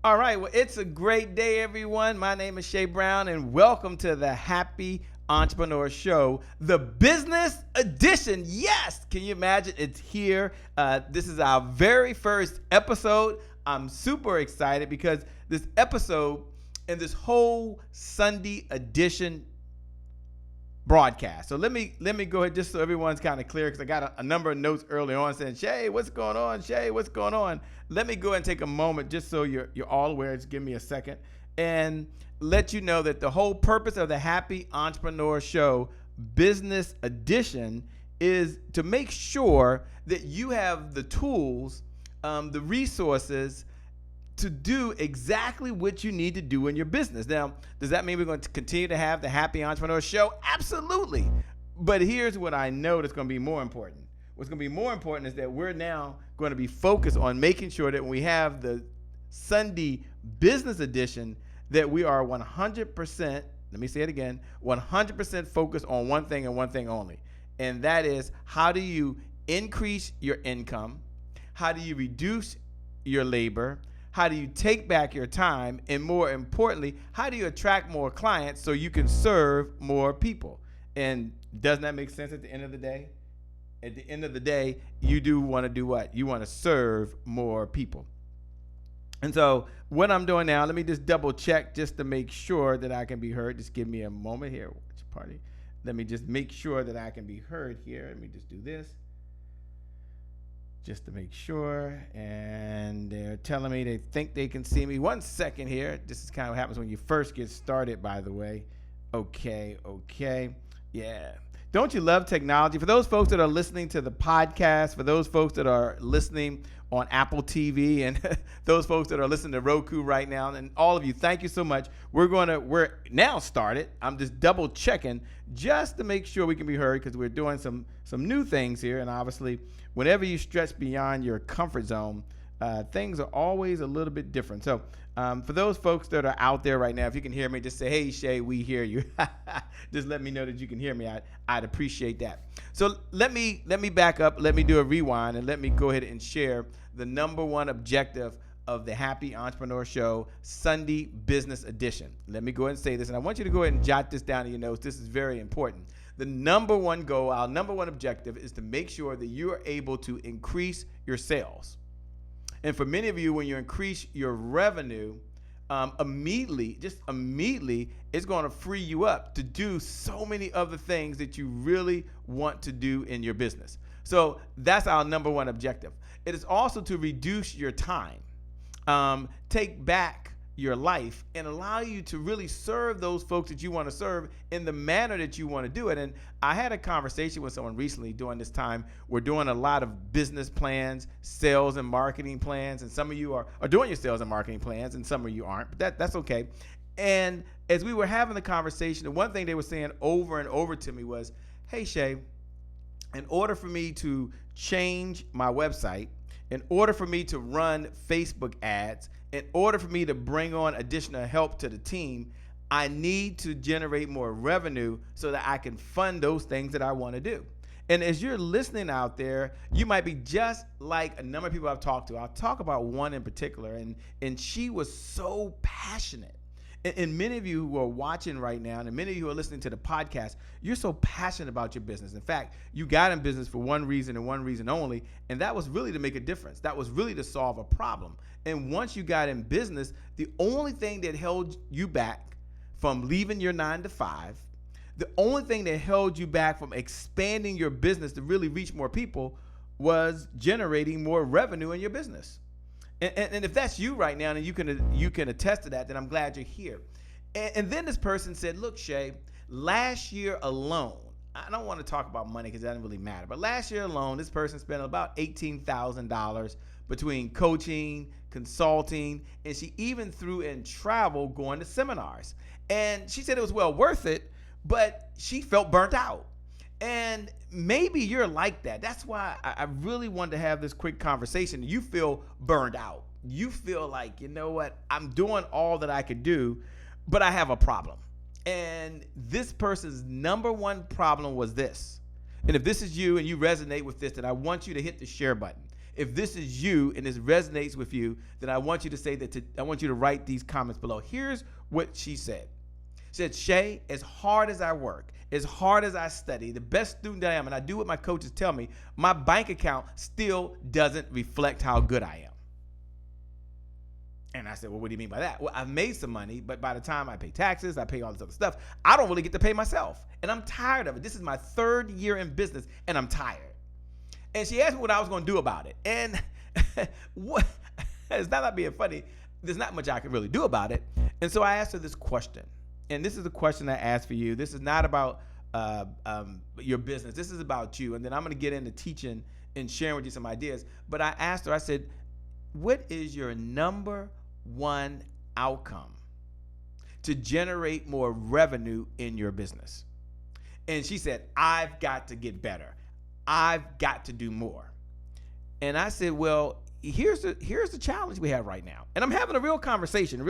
All right, well, it's a great day, everyone. My name is Shay Brown, and welcome to the Happy Entrepreneur Show, the business edition. Yes, can you imagine? It's here. This is our very first episode. I'm super excited because this episode and this whole Sunday edition broadcast. So let me go ahead just so everyone's kind of clear, because I got a number of notes early on saying, Shay, what's going on? Shay, what's going on? Let me go ahead and take a moment just so you're all aware. Just give me a second and let you know that the whole purpose of the Happy Entrepreneur Show Business Edition is to make sure that you have the tools, the resources to do exactly what you need to do in your business. Now, does that mean we're going to continue to have the Happy Entrepreneur Show? Absolutely. But here's what I know that's going to be more important. What's going to be more important is that we're now going to be focused on making sure that when we have the Sunday Business Edition, that we are 100%, let me say it again, 100% focused on one thing and one thing only. And that is, how do you increase your income? How do you reduce your labor? How do you take back your time? And more importantly, how do you attract more clients so you can serve more people? And doesn't that make sense at the end of the day? At the end of the day, you do want to do what? You want to serve more people. And so what I'm doing now, let me just double check just to make sure that I can be heard. Just give me a moment here. Which party? Let me just make sure that I can be heard here. Let me just do this, just to make sure. And they're telling me they think they can see me. 1 second here. This is kind of what happens when you first get started, by the way. Okay. Yeah. Don't you love technology? For those folks that are listening to the podcast, for those folks that are listening on Apple TV, and those folks that are listening to Roku right now, and all of you, thank you so much. We're now started. I'm just double checking just to make sure we can be heard, because we're doing some new things here. And obviously, whenever you stretch beyond your comfort zone, things are always a little bit different. So for those folks that are out there right now, if you can hear me, just say, hey, Shay, we hear you. Just let me know that you can hear me. I'd appreciate that. So let me back up. Let me do a rewind, and let me go ahead and share the number one objective of the Happy Entrepreneur Show Sunday Business Edition. Let me go ahead and say this, and I want you to go ahead and jot this down in your notes. This is very important. The number one goal, our number one objective, is to make sure that you are able to increase your sales. And for many of you, when you increase your revenue, immediately, it's going to free you up to do so many other things that you really want to do in your business. So that's our number one objective. It is also to reduce your time, take back your life, and allow you to really serve those folks that you want to serve in the manner that you want to do it. And I had a conversation with someone recently during this time. We're doing a lot of business plans, sales and marketing plans, and some of you are doing your sales and marketing plans, and some of you aren't, but that's okay. And as we were having the conversation, the one thing they were saying over and over to me was, hey, Shay, in order for me to change my website, in order for me to run Facebook ads, in order for me to bring on additional help to the team, I need to generate more revenue so that I can fund those things that I want to do. And as you're listening out there, you might be just like a number of people I've talked to. I'll talk about one in particular, and she was so passionate. And many of you who are watching right now, and many of you who are listening to the podcast, you're so passionate about your business. In fact, you got in business for one reason and one reason only, and that was really to make a difference. That was really to solve a problem. And once you got in business, the only thing that held you back from leaving your 9-to-5, the only thing that held you back from expanding your business to really reach more people was generating more revenue in your business. And if that's you right now, and you can attest to that, then I'm glad you're here. And then this person said, look, Shay, last year alone, I don't want to talk about money because it doesn't really matter, but last year alone, this person spent about $18,000 between coaching, consulting, and she even threw in travel, going to seminars. And she said it was well worth it, but she felt burnt out. And maybe you're like that. That's why I really wanted to have this quick conversation. You feel burned out. You feel like, you know what, I'm doing all that I could do, but I have a problem. And this person's number one problem was this. And if this is you and you resonate with this, then I want you to hit the share button. If this is you and this resonates with you, then I want you to say that. I want you to write these comments below. Here's what she said. She said, Shay, as hard as I work, as hard as I study, the best student that I am, and I do what my coaches tell me, my bank account still doesn't reflect how good I am. And I said, well, what do you mean by that? Well, I've made some money, but by the time I pay taxes, I pay all this other stuff, I don't really get to pay myself. And I'm tired of it. This is my 3rd year in business, and I'm tired. And she asked me what I was going to do about it. And it's not being funny. There's not much I can really do about it. And so I asked her this question. And this is the question I asked for you. This is not about your business. This is about you. And then I'm going to get into teaching and sharing with you some ideas. But I asked her, I said, what is your number one outcome to generate more revenue in your business? And she said, I've got to get better. I've got to do more. And I said, well, here's the challenge we have right now. And I'm having a real conversation. I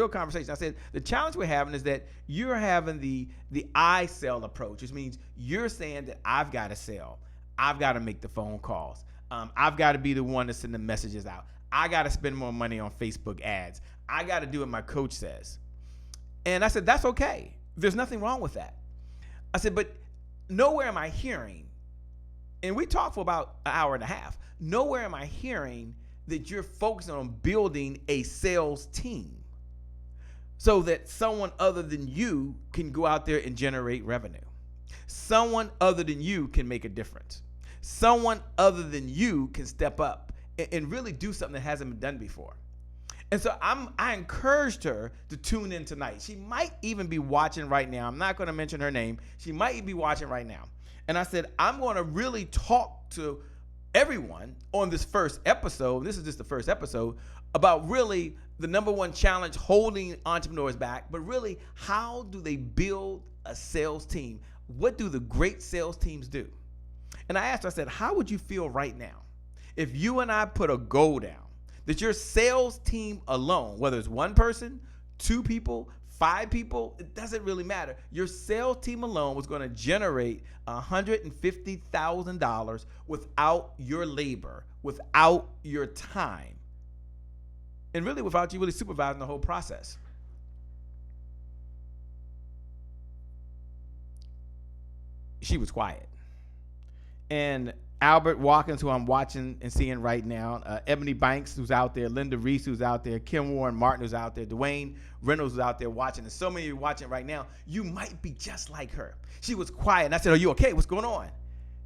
said, the challenge we're having is that you're having the I sell approach, which means you're saying that I've got to sell. I've got to make the phone calls. I've got to be the one to send the messages out. I got to spend more money on Facebook ads. I got to do what my coach says. And I said, that's okay. There's nothing wrong with that. I said, but nowhere am I hearing, and we talked for about an hour and a half, nowhere am I hearing that you're focusing on building a sales team so that someone other than you can go out there and generate revenue. Someone other than you can make a difference. Someone other than you can step up and really do something that hasn't been done before. And so I encouraged her to tune in tonight. She might even be watching right now. I'm not going to mention her name. She might be watching right now. And I said, I'm going to really talk to everyone on this first episode. This is just the first episode about really the number one challenge holding entrepreneurs back, but really how do they build a sales team? What do the great sales teams do? And I asked her, I said, how would you feel right now if you and I put a goal down that your sales team alone, whether it's one person, 2 people, 5 people, it doesn't really matter. Your sales team alone was going to generate $150,000 without your labor, without your time, and really without you really supervising the whole process. She was quiet. And Albert Watkins, who I'm watching and seeing right now, Ebony Banks, who's out there, Linda Reese, who's out there, Kim Warren Martin, who's out there, Dwayne Reynolds, who's out there watching, and so many of you watching right now, you might be just like her. She was quiet, and I said, are you okay? What's going on?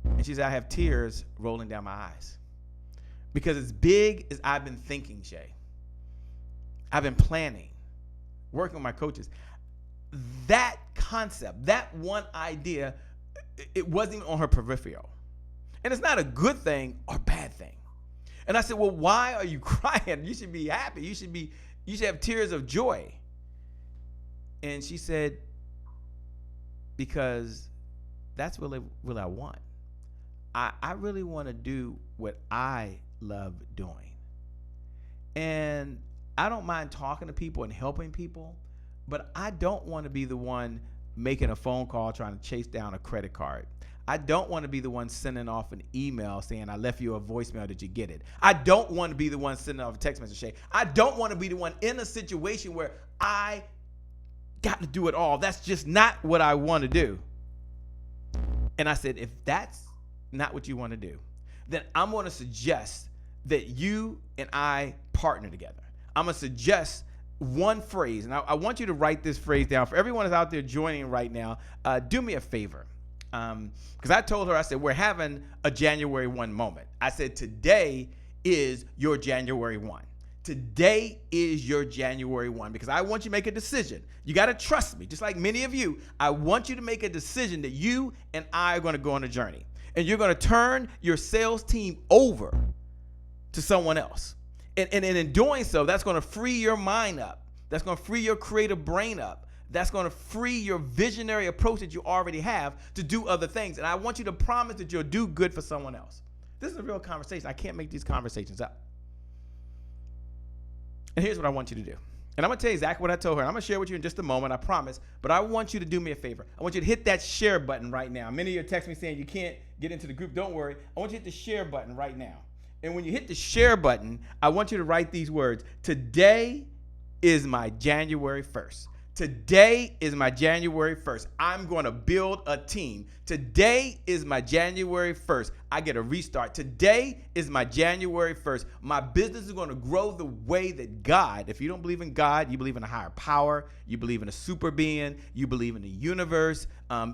And she said, I have tears rolling down my eyes. Because as big as I've been thinking, Shay, I've been planning, working with my coaches, that concept, that one idea, it wasn't even on her peripheral. And it's not a good thing or bad thing. And I said, well, why are you crying? You should be happy. You should have tears of joy. And she said, because that's really what I want. I really want to do what I love doing. And I don't mind talking to people and helping people, but I don't want to be the one making a phone call trying to chase down a credit card. I don't want to be the one sending off an email saying, I left you a voicemail, did you get it? I don't want to be the one sending off a text message saying, I don't want to be the one in a situation where I got to do it all. That's just not what I want to do. And I said, if that's not what you want to do, then I'm going to suggest that you and I partner together. I'm going to suggest one phrase, and I want you to write this phrase down. For everyone that's out there joining right now, do me a favor. Because I told her, I said, we're having a January 1 moment. I said, today is your January 1. Today is your January 1, because I want you to make a decision. You got to trust me, just like many of you. I want you to make a decision that you and I are going to go on a journey. And you're going to turn your sales team over to someone else. And in doing so, that's going to free your mind up. That's going to free your creative brain up. That's going to free your visionary approach that you already have to do other things. And I want you to promise that you'll do good for someone else. This is a real conversation. I can't make these conversations up. And here's what I want you to do. And I'm going to tell you exactly what I told her. I'm going to share with you in just a moment, I promise. But I want you to do me a favor. I want you to hit that share button right now. Many of you are texting me saying you can't get into the group. Don't worry. I want you to hit the share button right now. And when you hit the share button, I want you to write these words. Today is my January 1st. Today is my January 1st. I'm going to build a team. Today is my January 1st. I get a restart. Today is my January 1st. My business is going to grow the way that God, if you don't believe in God, you believe in a higher power, you believe in a super being, you believe in the universe,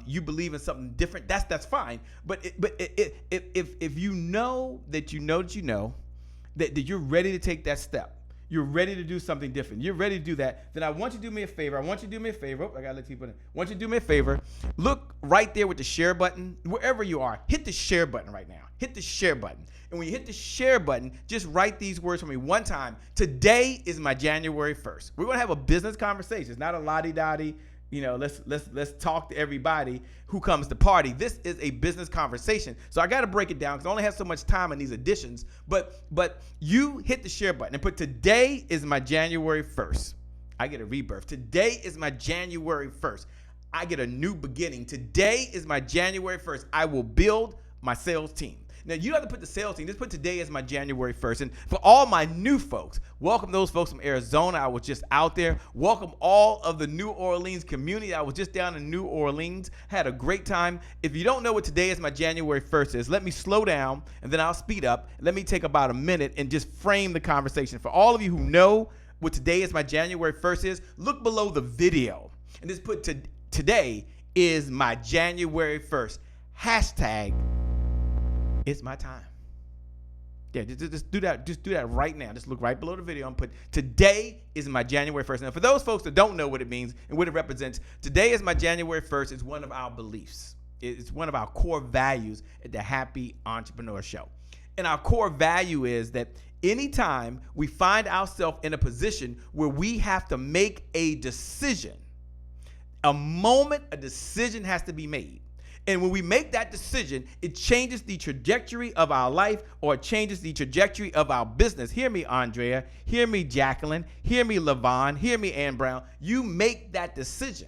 you believe in something different, that's fine. But if you know that that you're ready to take that step, you're ready to do something different, you're ready to do that, then I want you to do me a favor. Oh, I gotta let you put it. I want you to do me a favor. Look right there with the share button, wherever you are, hit the share button right now. Hit the share button. And when you hit the share button, just write these words for me one time. Today is my January 1st. We're gonna have a business conversation. It's not a la-di-da-di, let's talk to everybody who comes to party. This is a business conversation. So I got to break it down because I only have so much time in these editions. But you hit the share button and put today is my January 1st. I get a rebirth. Today is my January 1st. I get a new beginning. Today is my January 1st. I will build my sales team. Now, you don't have to put the sales team. Just put today as my January 1st. And for all my new folks, welcome those folks from Arizona. I was just out there. Welcome all of the New Orleans community. I was just down in New Orleans. Had a great time. If you don't know what today is my January 1st is, let me slow down and then I'll speed up. Let me take about a minute and just frame the conversation. For all of you who know what today is my January 1st is, look below the video and just put today is my January 1st. Hashtag it's my time. Yeah, just do that. Just do that right now. Just look right below the video and put today is my January 1st. Now, for those folks that don't know what it means and what it represents, today is my January 1st is one of our beliefs. It's one of our core values at the Happy Entrepreneur Show. And our core value is that anytime we find ourselves in a position where we have to make a decision, a decision has to be made. And when we make that decision, it changes the trajectory of our life or it changes the trajectory of our business. Hear me, Andrea. Hear me, Jacqueline. Hear me, Lavon. Hear me, Ann Brown. You make that decision.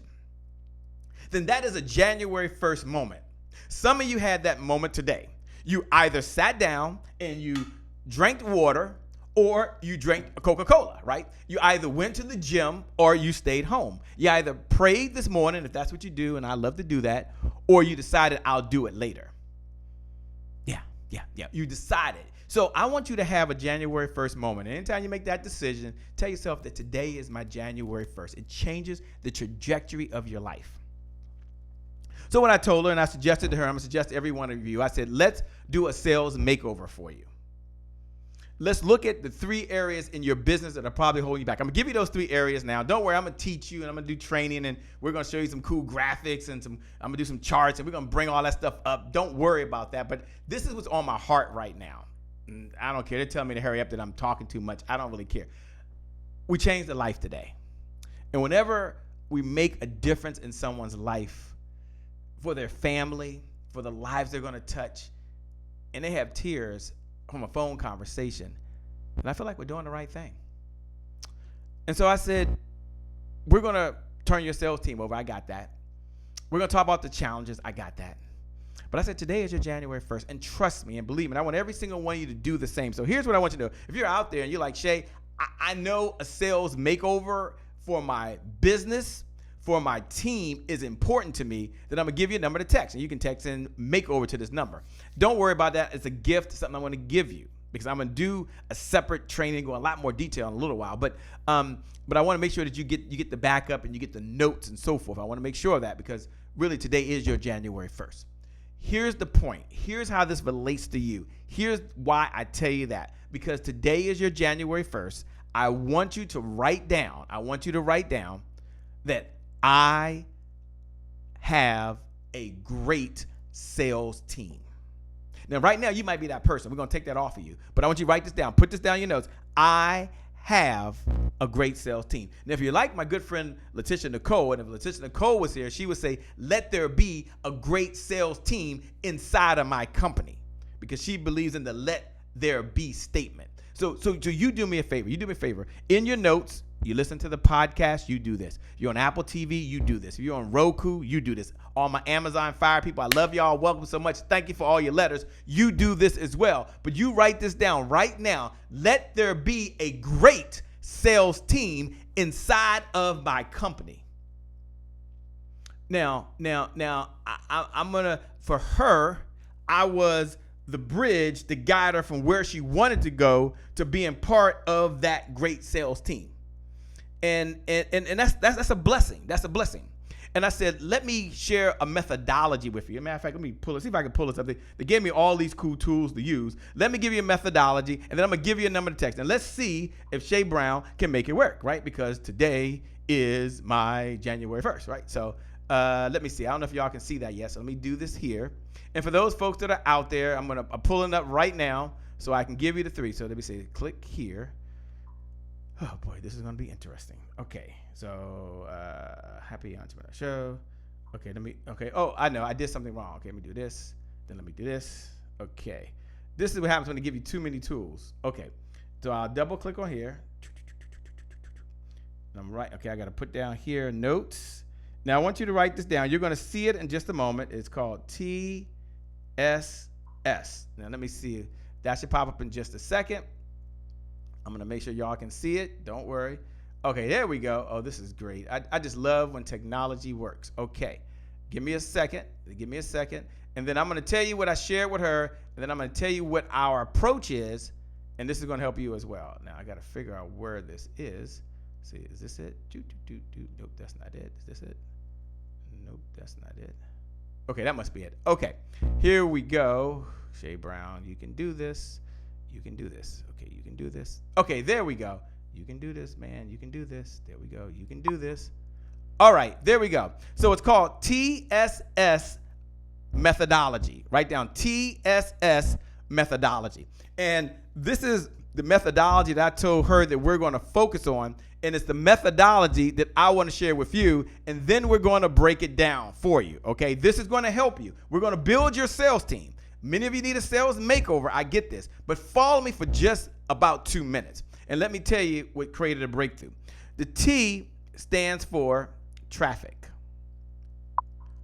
Then that is a January 1st moment. Some of you had that moment today. You either sat down and you drank water or you drank a Coca-Cola, right? You either went to the gym or you stayed home. You either prayed this morning, if that's what you do, and I love to do that, or you decided I'll do it later. Yeah. You decided. So I want you to have a January 1st moment. And anytime you make that decision, tell yourself that today is my January 1st. It changes the trajectory of your life. So when I told her and I suggested to her, I'm going to suggest to every one of you, I said, let's do a sales makeover for you. Let's look at the 3 areas in your business that are probably holding you back. I'm going to give you those 3 areas now. Don't worry, I'm going to teach you and I'm going to do training and we're going to show you some cool graphics and I'm going to do some charts and we're going to bring all that stuff up. Don't worry about that. But this is what's on my heart right now. I don't care. They tell me to hurry up that I'm talking too much. I don't really care. We changed the life today. And whenever we make a difference in someone's life for their family, for the lives they're going to touch, and they have tears from a phone conversation, and I feel like we're doing the right thing. And so I said, we're going to turn your sales team over. I got that. We're going to talk about the challenges. I got that. But I said, today is your January 1st, and trust me and believe me, I want every single one of you to do the same. So here's what I want you to know. If you're out there and you're like, Shay, I know a sales makeover for my business, for my team is important to me, then I'm going to give you a number to text. And you can text in makeover to this number. Don't worry about that. It's a gift, something I want to give you because I'm going to do a separate training, go a lot more detail in a little while. But I want to make sure that you get the backup and you get the notes and so forth. I want to make sure of that because really today is your January 1st. Here's the point. Here's how this relates to you. Here's why I tell you that. Because today is your January 1st. I want you to write down that I have a great sales team. Now, right now, you might be that person. We're going to take that off of you. But I want you to write this down. Put this down in your notes. I have a great sales team. Now, if you're like my good friend Letitia Nicole, and if Letitia Nicole was here, she would say, let there be a great sales team inside of my company because she believes in the let there be statement. So you do me a favor. In your notes, You listen to the podcast, you do this. You're on Apple TV, you do this. If you're on Roku, you do this. All my Amazon Fire people, I love y'all. Welcome so much. Thank you for all your letters. You do this as well. But you write this down right now. Let there be a great sales team inside of my company. Now, I'm going to, for her, I was the bridge to guide her from where she wanted to go to being part of that great sales team. And that's a blessing. That's a blessing. And I said, let me share a methodology with you. As a matter of fact, let me see if I can pull this up. They gave me all these cool tools to use. Let me give you a methodology, and then I'm going to give you a number to text. And let's see if Shay Brown can make it work, right? Because today is my January 1st, right? So let me see. I don't know if y'all can see that yet, so let me do this here. And for those folks that are out there, I'm pulling it up right now so I can give you the 3. So let me see. Click here. Oh, boy, this is going to be interesting. Okay, so Happy Entrepreneur Show. Okay. Oh, I know. I did something wrong. Okay, let me do this. Then let me do this. Okay. This is what happens when they give you too many tools. Okay, so I'll double click on here. I'm right. Okay, I got to put down here notes. Now, I want you to write this down. You're going to see it in just a moment. It's called TSS. Now, let me see. That should pop up in just a second. I'm going to make sure y'all can see it. Don't worry. Okay, there we go. Oh, this is great. I just love when technology works. Okay, give me a second. And then I'm going to tell you what I shared with her. And then I'm going to tell you what our approach is. And this is going to help you as well. Now, I got to figure out where this is. See, is this it? Nope, that's not it. Is this it? Nope, that's not it. Okay, that must be it. Okay, here we go. Shay Brown, you can do this. You can do this. Okay, you can do this. Okay, there we go. You can do this, man. You can do this. There we go. You can do this. All right, there we go. So it's called TSS methodology. Write down TSS methodology. And this is the methodology that I told her that we're going to focus on. And it's the methodology that I want to share with you. And then we're going to break it down for you. Okay, this is going to help you. We're going to build your sales team. Many of you need a sales makeover. I get this. But follow me for just about 2 minutes. And let me tell you what created a breakthrough. The T stands for traffic.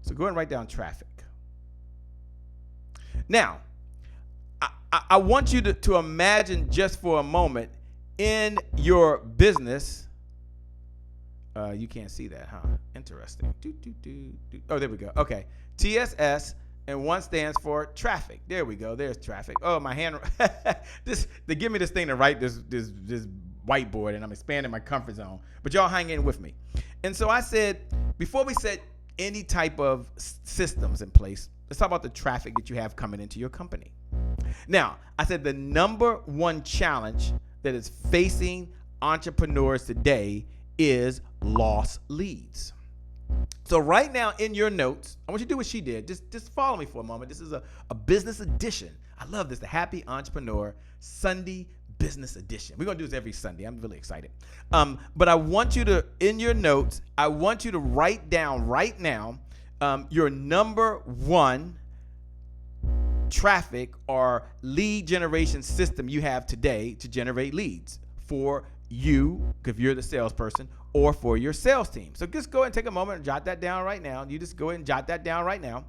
So go ahead and write down traffic. Now, I want you to imagine just for a moment in your business. You can't see that, huh? Interesting. Oh, there we go. Okay. TSS. And 1 stands for traffic. There we go. There's traffic. Oh, my hand. They give me this thing to write this whiteboard, and I'm expanding my comfort zone. But y'all hang in with me. And so I said, before we set any type of systems in place, let's talk about the traffic that you have coming into your company. Now, I said the number 1 challenge that is facing entrepreneurs today is lost leads. So right now in your notes, I want you to do what she did. Just follow me for a moment. This is a business edition. I love this, the Happy Entrepreneur Sunday Business Edition. We're going to do this every Sunday. I'm really excited. But I want you to, in your notes, I want you to write down right now your number 1 traffic or lead generation system you have today to generate leads for you, if you're the salesperson, or for your sales team. So just go ahead and take a moment and jot that down right now. You just go ahead and jot that down right now.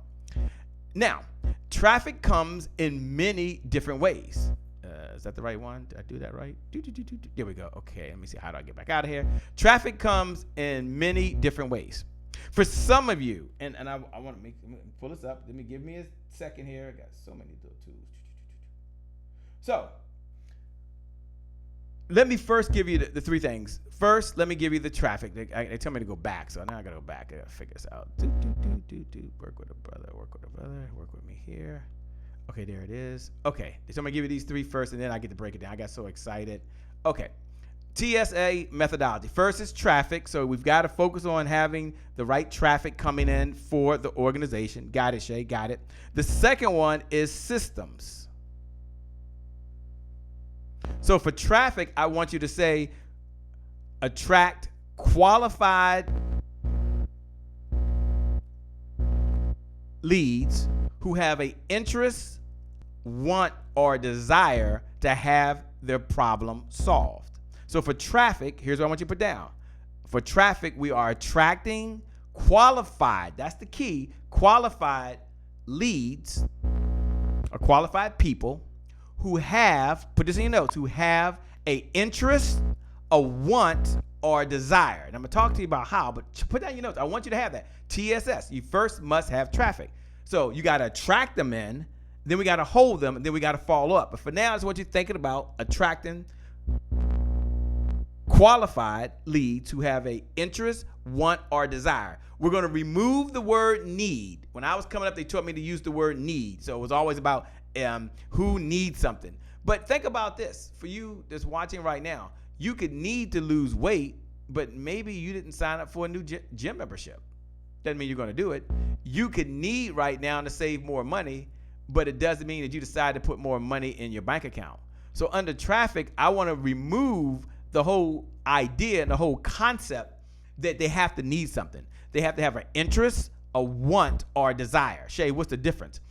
Now, traffic comes in many different ways. Is that the right one? Did I do that right? There we go. Okay, let me see. How do I get back out of here? Traffic comes in many different ways. For some of you, and I want to pull this up. Give me a second here. I got so many little tools. So, let me first give you the 3 things. First, let me give you the traffic. They tell me to go back, so now I gotta go back. I gotta figure this out. Work with a brother. Work with me here. Okay, there it is. Okay, so I'm gonna give you these 3 first, and then I get to break it down. I got so excited. Okay, TSA methodology. First is traffic. So we've got to focus on having the right traffic coming in for the organization. Got it, Shay? Got it. The second one is systems. So for traffic, I want you to say attract qualified leads who have an interest, want, or desire to have their problem solved. So for traffic, here's what I want you to put down. For traffic, we are attracting qualified, that's the key, qualified leads or qualified people who have, put this in your notes, who have a interest, a want, or a desire. And I'm going to talk to you about how, but put down your notes. I want you to have that. TSS, you first must have traffic. So you got to attract them in, then we got to hold them, and then we got to follow up. But for now, I just want you thinking about attracting qualified leads who have a interest, want, or desire. We're going to remove the word need. When I was coming up, they taught me to use the word need. So it was always about who needs something. But think about this. For you that's watching right now, you could need to lose weight, but maybe you didn't sign up for a new gym membership. Doesn't mean you're going to do it. You could need right now to save more money, but it doesn't mean that you decide to put more money in your bank account. So under traffic, I want to remove the whole idea and the whole concept that they have to need something. They have to have an interest, a want, or a desire. Shay, what's the difference?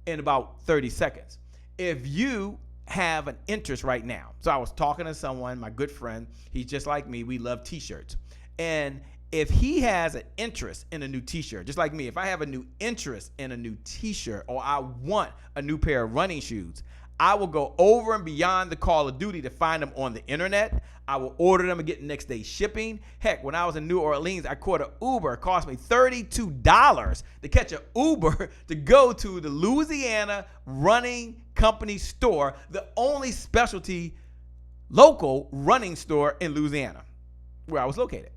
In about 30 seconds. If you have an interest right now, so I was talking to someone, my good friend, he's just like me, we love t-shirts. And if he has an interest in a new t-shirt, just like me, if I have a new interest in a new t-shirt or I want a new pair of running shoes, I will go over and beyond the Call of Duty to find them on the internet. I will order them and get next day shipping. Heck, when I was in New Orleans, I caught an Uber. It cost me $32 to catch an Uber to go to the Louisiana Running Company store, the only specialty local running store in Louisiana, where I was located.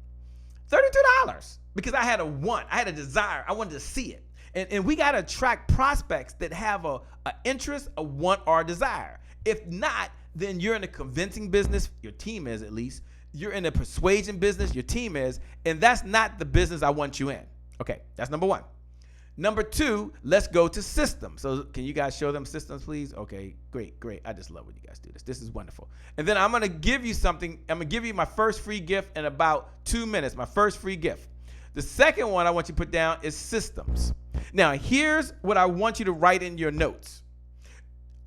$32 because I had a want, I had a desire, I wanted to see it. And we got to attract prospects that have a interest, a want, or a desire. If not, then you're in a convincing business, your team is at least. You're in a persuasion business, your team is, and that's not the business I want you in. Okay, that's number one. Number two, let's go to systems. So can you guys show them systems, please? Okay, great. I just love when you guys do this. This is wonderful. And then I'm going to give you something. I'm going to give you my first free gift in about 2 minutes, my first free gift. The second one I want you to put down is systems. Now, here's what I want you to write in your notes.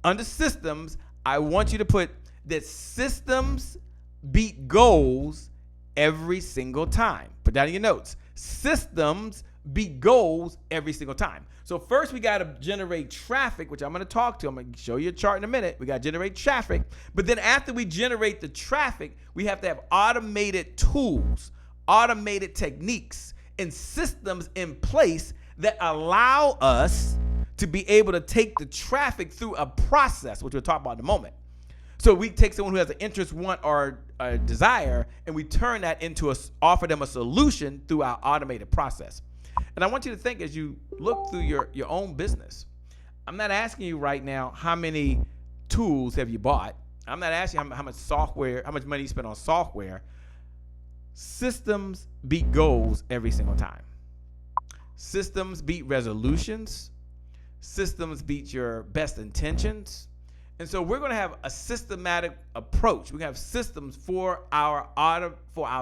Under systems, I want you to put that systems beat goals every single time. Put that in your notes. Systems beat goals every single time. So first we got to generate traffic, which I'm going to talk to. I'm going to show you a chart in a minute. We got to generate traffic. But then after we generate the traffic, we have to have automated tools, automated techniques, and systems in place that allow us to be able to take the traffic through a process, which we'll talk about in a moment. So we take someone who has an interest, want, or a desire, and we turn that into offer them a solution through our automated process. And I want you to think as you look through your own business. I'm not asking you right now how many tools have you bought. I'm not asking you how much software, how much money you spend on software. Systems beat goals every single time. Systems beat resolutions. Systems beat your best intentions. And so we're going to have a systematic approach. We're going to have systems for our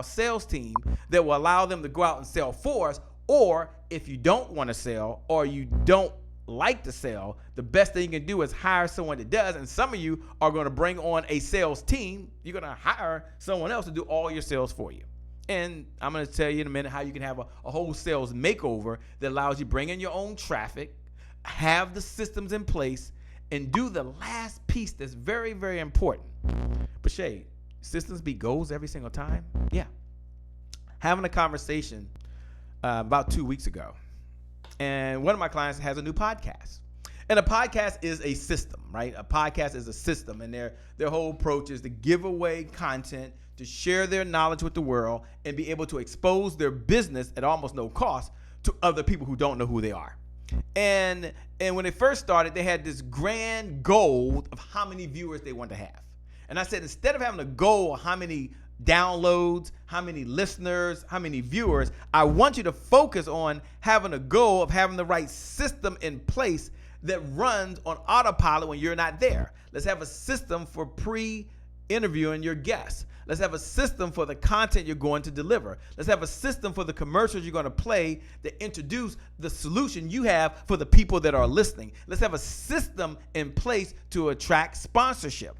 sales team that will allow them to go out and sell for us. Or if you don't want to sell or you don't like to sell, the best thing you can do is hire someone that does. And some of you are going to bring on a sales team. You're going to hire someone else to do all your sales for you. And I'm going to tell you in a minute how you can have a whole sales makeover that allows you to bring in your own traffic, have the systems in place, and do the last piece that's very, very important. But Shay, systems beat goals every single time? Yeah. Having a conversation about 2 weeks ago, and one of my clients has a new podcast. And a podcast is a system, right? A podcast is a system, and their whole approach is to give away content, to share their knowledge with the world, and be able to expose their business at almost no cost to other people who don't know who they are. And when they first started, they had this grand goal of how many viewers they wanted to have. And I said, instead of having a goal of how many downloads, how many listeners, how many viewers, I want you to focus on having a goal of having the right system in place that runs on autopilot when you're not there. Let's have a system for pre-interviewing your guests. Let's have a system for the content you're going to deliver. Let's have a system for the commercials you're going to play that introduce the solution you have for the people that are listening. Let's have a system in place to attract sponsorship.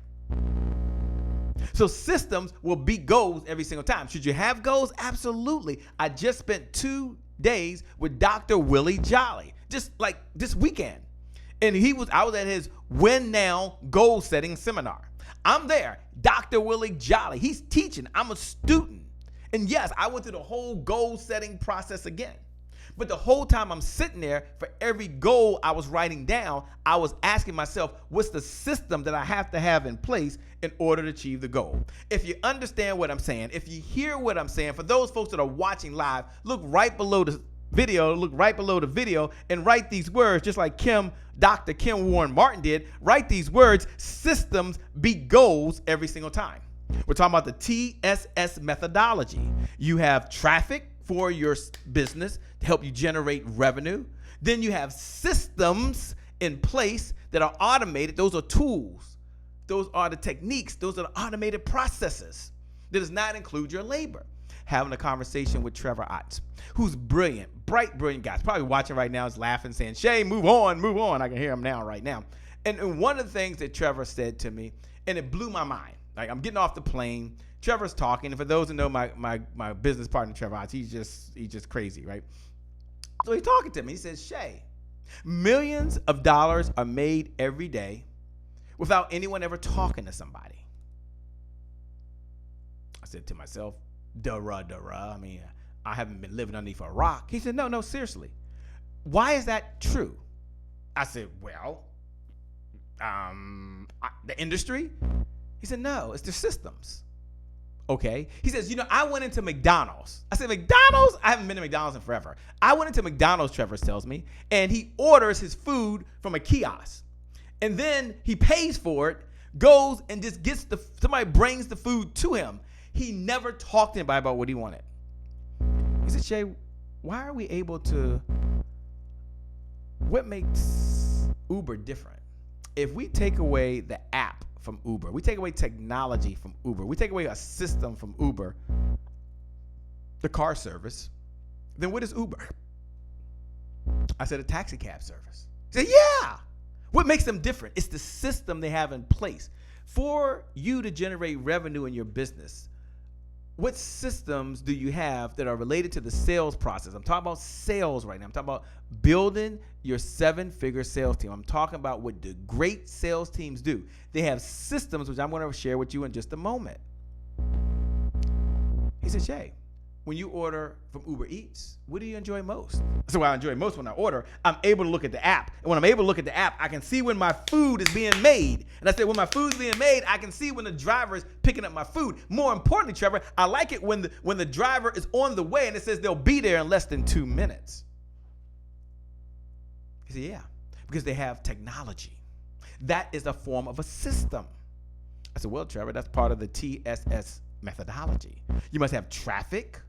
So systems will beat goals every single time. Should you have goals? Absolutely. I just spent 2 days with Dr. Willie Jolly, just like this weekend. And I was at his Win Now goal setting seminar. I'm there, Dr. Willie Jolly. He's teaching. I'm a student. And yes, I went through the whole goal setting process again. But the whole time I'm sitting there, for every goal I was writing down, I was asking myself, what's the system that I have to have in place in order to achieve the goal? If you understand what I'm saying, if you hear what I'm saying, for those folks that are watching live, look right below the video, and write these words, just like Dr. Kim Warren Martin did. Write these words: systems beat goals every single time. We're talking about the TSS methodology. You have traffic for your business to help you generate revenue. Then you have systems in place that are automated. Those are tools. Those are the techniques. Those are the automated processes. That does not include your labor. Having a conversation with Trevor Otts, who's brilliant, bright, brilliant guy. He's probably watching right now, is laughing, saying, Shay, move on, move on. I can hear him now, right now. And one of the things that Trevor said to me, and it blew my mind. Like, I'm getting off the plane. Trevor's talking. And for those who know my business partner, Trevor Otts, he's just crazy, right? So he's talking to me. He says, Shay, millions of dollars are made every day without anyone ever talking to somebody. I said to myself, duh. I mean, I haven't been living underneath a rock. He said, no, seriously. Why is that true? I said, well, the industry? He said, no, it's the systems. Okay. He says, I went into McDonald's. I said, McDonald's? I haven't been to McDonald's in forever. I went into McDonald's, Trevor tells me, and he orders his food from a kiosk. And then he pays for it, goes and just somebody brings the food to him. He never talked to anybody about what he wanted. He said, Shay, why are we able to, what makes Uber different? If we take away the app from Uber, we take away technology from Uber, we take away a system from Uber, the car service, then what is Uber? I said, a taxi cab service. He said, yeah. What makes them different? It's the system they have in place. For you to generate revenue in your business, what systems do you have that are related to the sales process? I'm talking about sales right now. I'm talking about building your 7-figure sales team. I'm talking about what the great sales teams do. They have systems, which I'm going to share with you in just a moment. He said, Shay, when you order from Uber Eats, what do you enjoy most? So what I enjoy most when I order, I'm able to look at the app. And when I'm able to look at the app, I can see when my food is being made. And I said, when my food's being made, I can see when the driver is picking up my food. More importantly, Trevor, I like it when the driver is on the way and it says they'll be there in less than 2 minutes. He said, yeah, because they have technology. That is a form of a system. I said, well, Trevor, that's part of the TSS methodology. You must have traffic.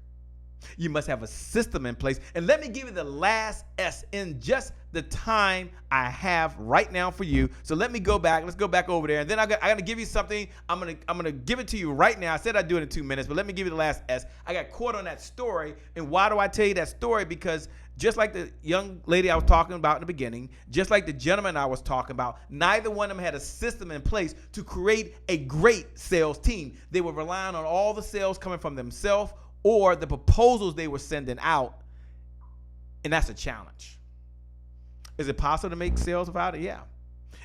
You must have a system in place. And let me give you the last S in just the time I have right now for you. So let me go back. Let's go back over there. And then I got to give you something. I'm gonna give it to you right now. I said I'd do it in 2 minutes, but let me give you the last S. I got caught on that story. And why do I tell you that story? Because just like the young lady I was talking about in the beginning, just like the gentleman I was talking about, neither one of them had a system in place to create a great sales team. They were relying on all the sales coming from themselves or the proposals they were sending out, and that's a challenge. Is it possible to make sales without it? Yeah.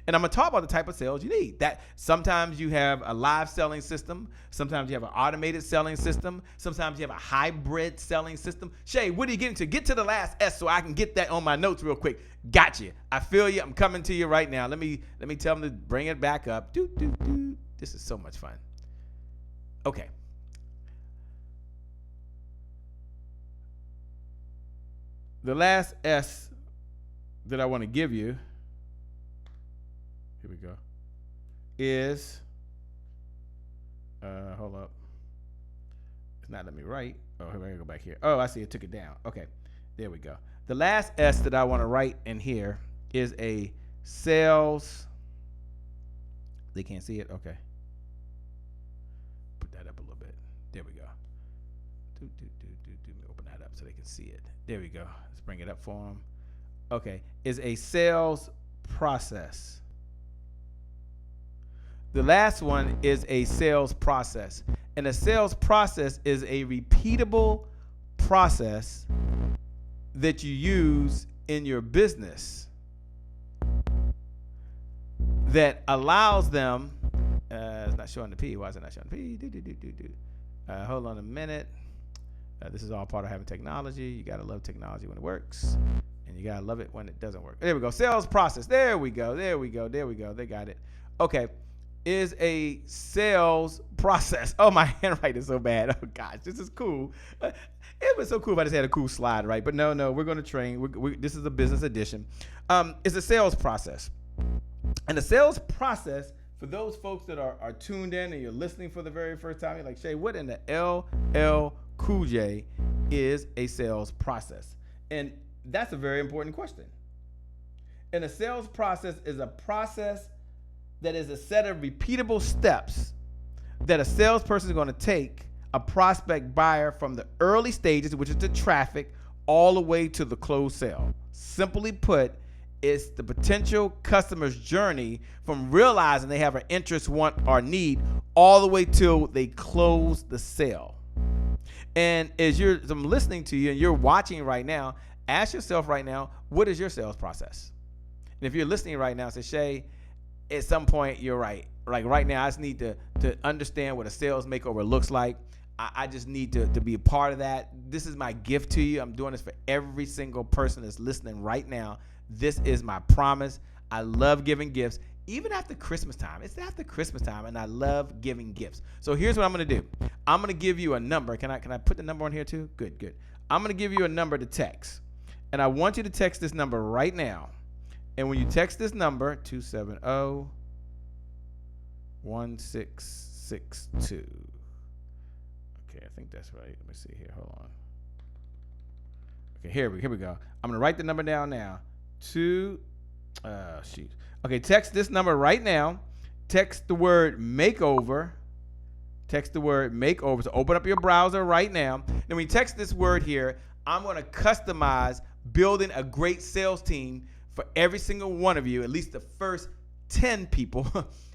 And I'm going to talk about the type of sales you need. That sometimes you have a live selling system. Sometimes you have an automated selling system. Sometimes you have a hybrid selling system. Shay, what are you getting to? Get to the last S so I can get that on my notes real quick. Got you. I feel you. I'm coming to you right now. Let me tell them to bring it back up. This is so much fun. Okay. The last S that I want to give you, here we go, is, hold up. It's not letting me write. Oh, here, I go back here. Oh, I see, it took it down. Okay, there we go. The last S that I want to write in here is a sales, they can't see it? Okay. Put that up a little bit. There we go. Open that up so they can see it. There we go. Let's bring it up for them. Okay. Is a sales process. The last one is a sales process. And a sales process is a repeatable process that you use in your business that allows them, it's not showing the P. Why is it not showing the P? Hold on a minute. This is all part of having technology. You got to love technology when it works, and you got to love it when it doesn't work. There we go. Sales process. There we go. There we go. There we go. They got it. Okay. Is a sales process. Oh, my handwriting is so bad. Oh, gosh. This is cool. It was so cool if I just had a cool slide, right? But no, we're going to train. This is a business edition. It's a sales process. And the sales process, for those folks that are tuned in and you're listening for the very first time, you're like, Shay, what in the LL Cool J is a sales process? And that's a very important question. And a sales process is a process that is a set of repeatable steps that a salesperson is going to take a prospect buyer from the early stages, which is the traffic, all the way to the closed sale. Simply put, it's the potential customer's journey from realizing they have an interest, want, or need all the way till they close the sale. And as I'm listening to you and you're watching right now, ask yourself right now, what is your sales process? And if you're listening right now, say, Shay, at some point you're right. Like right now, I just need to understand what a sales makeover looks like. I just need to be a part of that. This is my gift to you. I'm doing this for every single person that's listening right now. This is my promise. I love giving gifts. Even after Christmas time. It's after Christmas time, and I love giving gifts. So here's what I'm going to do. I'm going to give you a number. Can I put the number on here too? Good. I'm going to give you a number to text. And I want you to text this number right now. And when you text this number, 270-1662. Okay, I think that's right. Let me see here. Hold on. Okay, here we go. I'm going to write the number down now. Okay, text this number right now. Text the word makeover. Text the word makeover. So open up your browser right now. Then when you text this word here, I'm going to customize building a great sales team for every single one of you, at least the first 10 people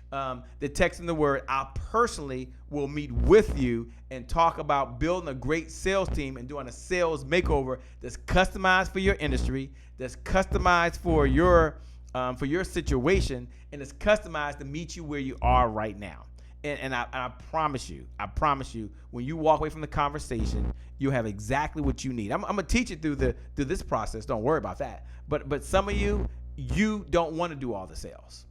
that text in the word. I personally will meet with you and talk about building a great sales team and doing a sales makeover that's customized for your industry, that's customized for your situation, and it's customized to meet you where you are right now. And I promise you, when you walk away from the conversation, you'll have exactly what you need. I'm gonna teach you through this process. Don't worry about that. But some of you don't want to do all the sales.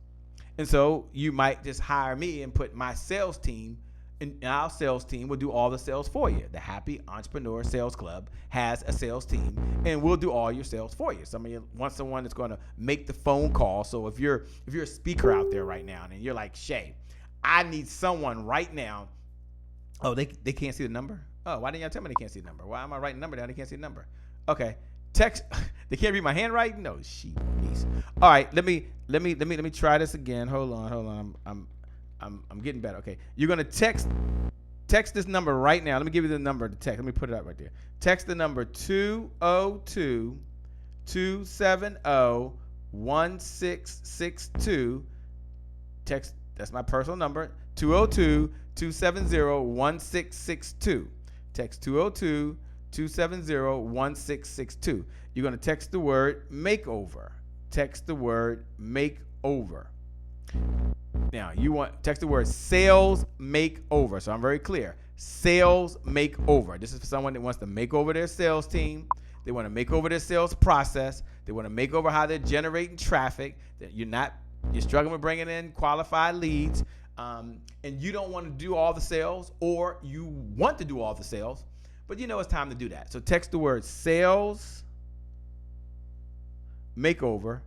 And so you might just hire me and put my sales team, and our sales team will do all the sales for you. The Happy Entrepreneur Sales Club has a sales team, and we'll do all your sales for you. Some of you want someone that's going to make the phone call. So if you're a speaker out there right now and you're like, Shay, I need someone right now. Oh, they can't see the number? Oh, why didn't y'all tell me they can't see the number? Why am I writing the number down? They can't see the number. Okay. Text. They can't read my handwriting? No, sheep. All right, let me try this again. Hold on. I'm getting better. Okay. You're going to text this number right now. Let me give you the number to text. Let me put it up right there. Text the number 202-270-1662. Text, that's my personal number, 202-270-1662. Text 202-270-1662. You're going to text the word makeover. Text the word makeover. Now, text the word sales makeover. So I'm very clear. Sales makeover. This is for someone that wants to make over their sales team. They want to make over their sales process. They want to make over how they're generating traffic. That you're struggling with bringing in qualified leads, and you don't want to do all the sales, or you want to do all the sales, but you know it's time to do that. So text the word sales makeover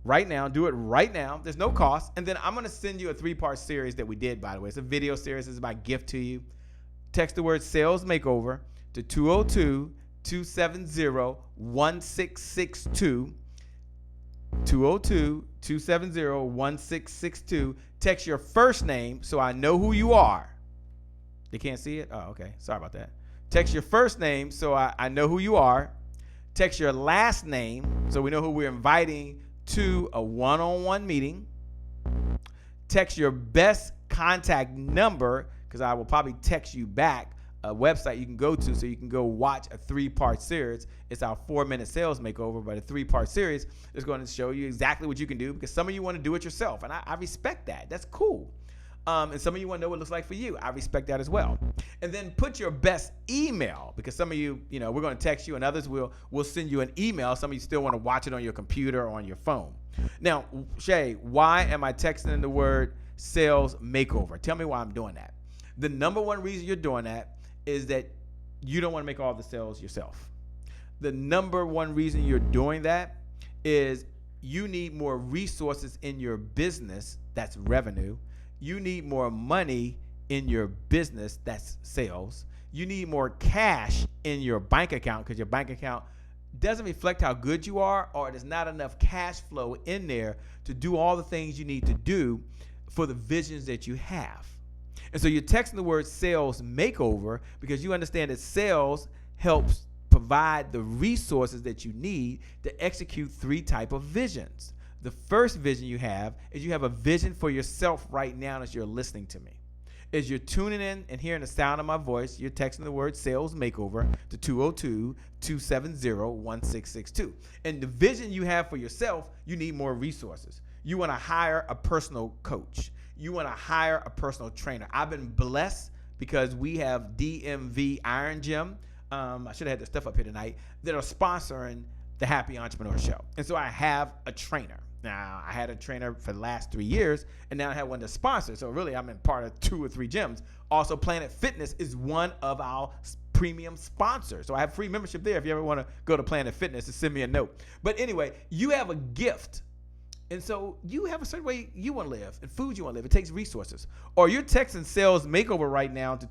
right now. Do it right now. There's no cost. And then I'm going to send you a 3-part series that we did, by the way. It's a video series. This is my gift to you. Text the word sales makeover to 202-270-1662. 202-270-1662. Text your first name so I know who you are. They can't see it? Oh, okay. Sorry about that. Text your first name so I know who you are. Text your last name so we know who we're inviting to a one-on-one meeting. Text your best contact number, because I will probably text you back a website you can go to so you can go watch a 3-part series. It's our 4-minute sales makeover, but a 3-part series is going to show you exactly what you can do, because some of you want to do it yourself, and I respect that. That's cool. And some of you want to know what it looks like for you. I respect that as well. And then put your best email, because some of you, we're going to text you, and others will send you an email. Some of you still want to watch it on your computer or on your phone. Now, Shay, why am I texting the word sales makeover? Tell me why I'm doing that. The number one reason you're doing that is that you don't want to make all the sales yourself. The number one reason you're doing that is you need more resources in your business. That's revenue. You need more money in your business. That's sales. You need more cash in your bank account, because your bank account doesn't reflect how good you are, or there's not enough cash flow in there to do all the things you need to do for the visions that you have. And so you're texting the word sales makeover because you understand that sales helps provide the resources that you need to execute 3 types of visions. The first vision you have is you have a vision for yourself right now as you're listening to me. As you're tuning in and hearing the sound of my voice, you're texting the word sales makeover to 202-270-1662. And the vision you have for yourself, you need more resources. You want to hire a personal coach. You want to hire a personal trainer. I've been blessed because we have DMV Iron Gym. I should have had the stuff up here tonight, that are sponsoring the Happy Entrepreneur Show. And so I have a trainer. Now, I had a trainer for the last 3 years, and now I have one to sponsor. So really, I'm in part of 2 or 3 gyms. Also, Planet Fitness is one of our premium sponsors. So I have free membership there if you ever want to go to Planet Fitness, to send me a note. But anyway, you have a gift. And so you have a certain way you want to live and food you want to live. It takes resources. Or you're texting sales makeover right now to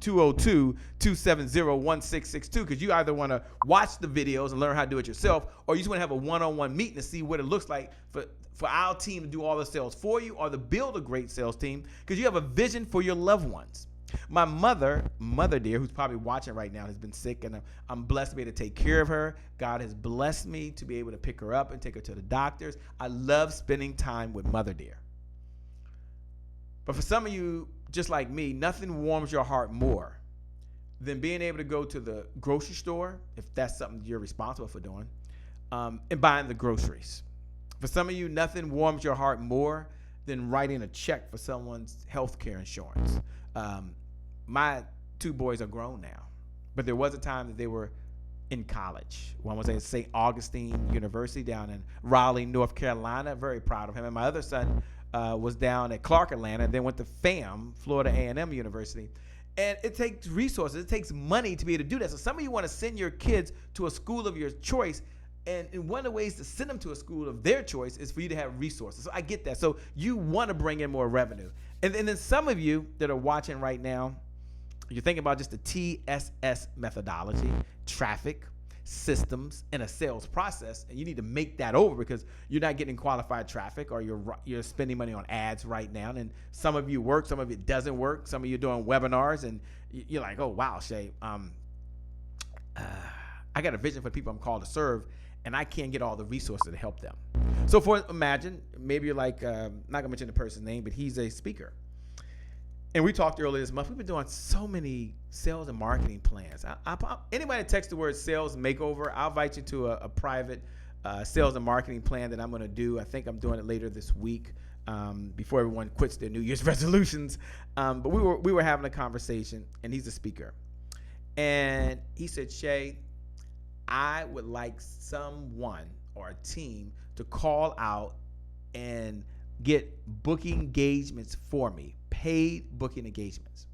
202-270-1662 because you either want to watch the videos and learn how to do it yourself, or you just want to have a one-on-one meeting to see what it looks like for our team to do all the sales for you, or to build a great sales team because you have a vision for your loved ones. My mother dear, who's probably watching right now, has been sick, and I'm blessed to be able to take care of her. God has blessed me to be able to pick her up and take her to the doctors. I love spending time with mother dear. But for some of you, just like me, nothing warms your heart more than being able to go to the grocery store, if that's something you're responsible for doing, and buying the groceries. For some of you, nothing warms your heart more than writing a check for someone's health care insurance. My 2 boys are grown now, but there was a time that they were in college. One was at St. Augustine University down in Raleigh, North Carolina. Very proud of him. And my other son was down at Clark, Atlanta, then went to FAM, Florida A&M University. And it takes resources. It takes money to be able to do that. So some of you want to send your kids to a school of your choice, and one of the ways to send them to a school of their choice is for you to have resources. So I get that. So you want to bring in more revenue. And then some of you that are watching right now, you're thinking about just the TSS methodology, traffic, systems, and a sales process, and you need to make that over because you're not getting qualified traffic, or you're spending money on ads right now. And some of you work, some of it doesn't work. Some of you are doing webinars, and you're like, oh, wow, Shay, I got a vision for the people I'm called to serve, and I can't get all the resources to help them. So imagine, maybe you're like, not gonna mention the person's name, but he's a speaker. And we talked earlier this month, we've been doing so many sales and marketing plans. Anybody that texts the word sales makeover, I'll invite you to a private sales and marketing plan that I'm gonna do. I think I'm doing it later this week, before everyone quits their New Year's resolutions. But we were having a conversation, and he's a speaker. And he said, Shay, I would like someone or a team to call out and get booking engagements for me, paid booking engagements.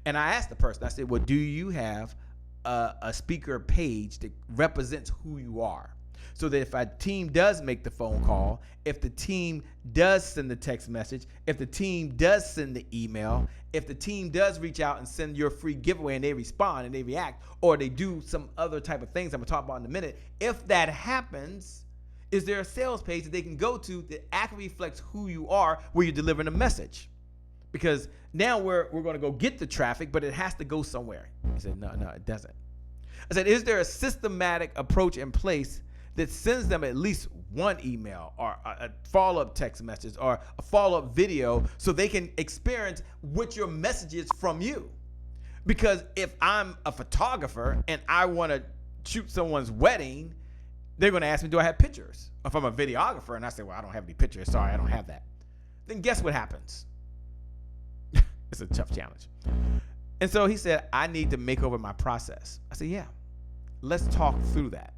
And I asked the person, I said, well, do you have a speaker page that represents who you are? So that if a team does make the phone call, if the team does send the text message, if the team does send the email, if the team does reach out and send your free giveaway and they respond and they react, or they do some other type of things I'm going to talk about in a minute, if that happens, is there a sales page that they can go to that accurately reflects who you are, where you're delivering a message? Because now we're going to go get the traffic, but it has to go somewhere. He said, no, it doesn't. I said, is there a systematic approach in place that sends them at least one email or a follow-up text message or a follow-up video so they can experience what your message is from you. Because if I'm a photographer and I want to shoot someone's wedding, they're going to ask me, do I have pictures? If I'm a videographer and I say, well, I don't have any pictures, sorry, I don't have that. Then guess what happens? It's a tough challenge. And so he said, I need to make over my process. I said, yeah, let's talk through that.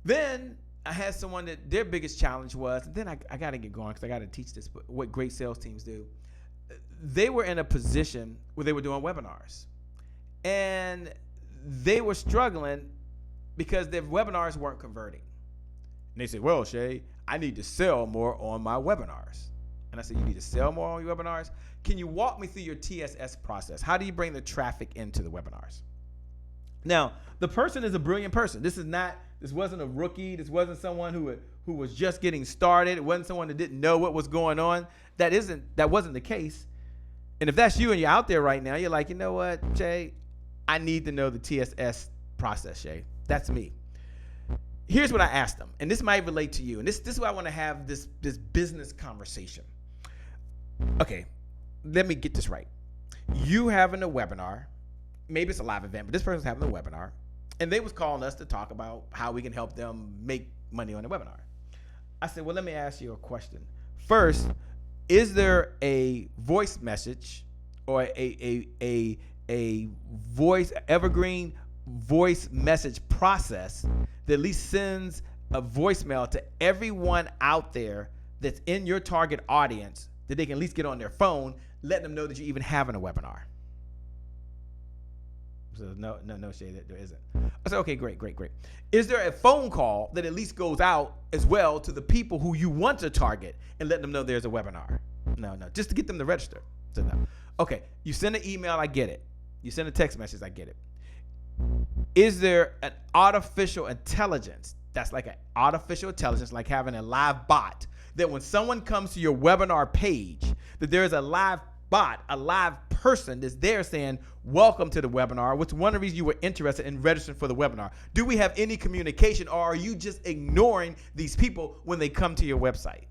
Then I had someone that their biggest challenge was, then I got to get going because I got to teach this, but what great sales teams do. They were in a position where they were doing webinars. And they were struggling because their webinars weren't converting. And they said, well, Shay, I need to sell more on my webinars. And I said, you need to sell more on your webinars? Can you walk me through your TSS process? How do you bring the traffic into the webinars? Now, the person is a brilliant person. This wasn't a rookie. This wasn't someone who was just getting started. It wasn't someone that didn't know what was going on. That wasn't the case. And if that's you and you're out there right now, you're like, you know what, Shay, I need to know the TSS process, Shay. That's me. Here's what I asked them, and this might relate to you. And this is why I want to have this business conversation. Okay, let me get this right. You having a webinar, maybe it's a live event, but this person's having a webinar, and they was calling us to talk about how we can help them make money on the webinar. I said, well, let me ask you a question. First, is there a voice message or a voice evergreen voice message process that at least sends a voicemail to everyone out there that's in your target audience that they can at least get on their phone, let them know that you're even having a webinar? So no, Shay, there isn't. I said, okay, great. Is there a phone call that at least goes out as well to the people who you want to target and let them know there's a webinar? No, just to get them to register. So no. Okay, you send an email, I get it. You send a text message, I get it. Is there an artificial intelligence that's like an artificial intelligence, like having a live bot, that when someone comes to your webinar page, that there is a live bot, a live person that's there saying, welcome to the webinar, which one of the reasons you were interested in registering for the webinar? Do we have any communication, or are you just ignoring these people when they come to your website?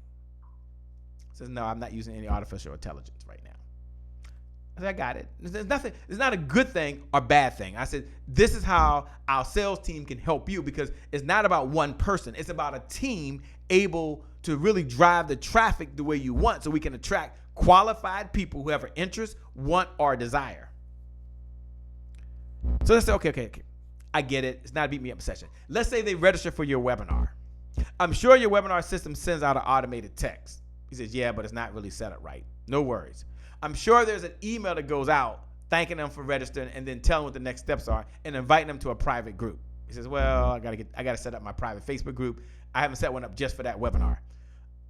Says, no, I'm not using any artificial intelligence right now. I said, I got it. There's nothing, it's not a good thing or bad thing. I said, this is how our sales team can help you, because it's not about one person. It's about a team able to really drive the traffic the way you want, so we can attract qualified people who have an interest, want, or desire. So let's say, okay. I get it. It's not a beat me up session. Let's say they register for your webinar. I'm sure your webinar system sends out an automated text. He says, yeah, but it's not really set up right. No worries. I'm sure there's an email that goes out thanking them for registering and then telling what the next steps are and inviting them to a private group. He says, well, I gotta set up my private Facebook group. I haven't set one up just for that webinar.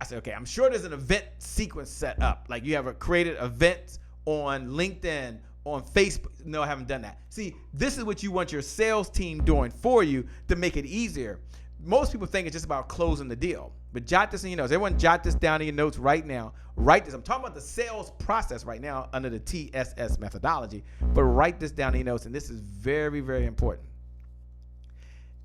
I said, okay, I'm sure there's an event sequence set up. Like you have created events on LinkedIn, on Facebook. No, I haven't done that. See, this is what you want your sales team doing for you to make it easier. Most people think it's just about closing the deal, but jot this in your notes. Everyone jot this down in your notes right now. Write this. I'm talking about the sales process right now under the TSS methodology, but write this down in your notes, and this is very, very important.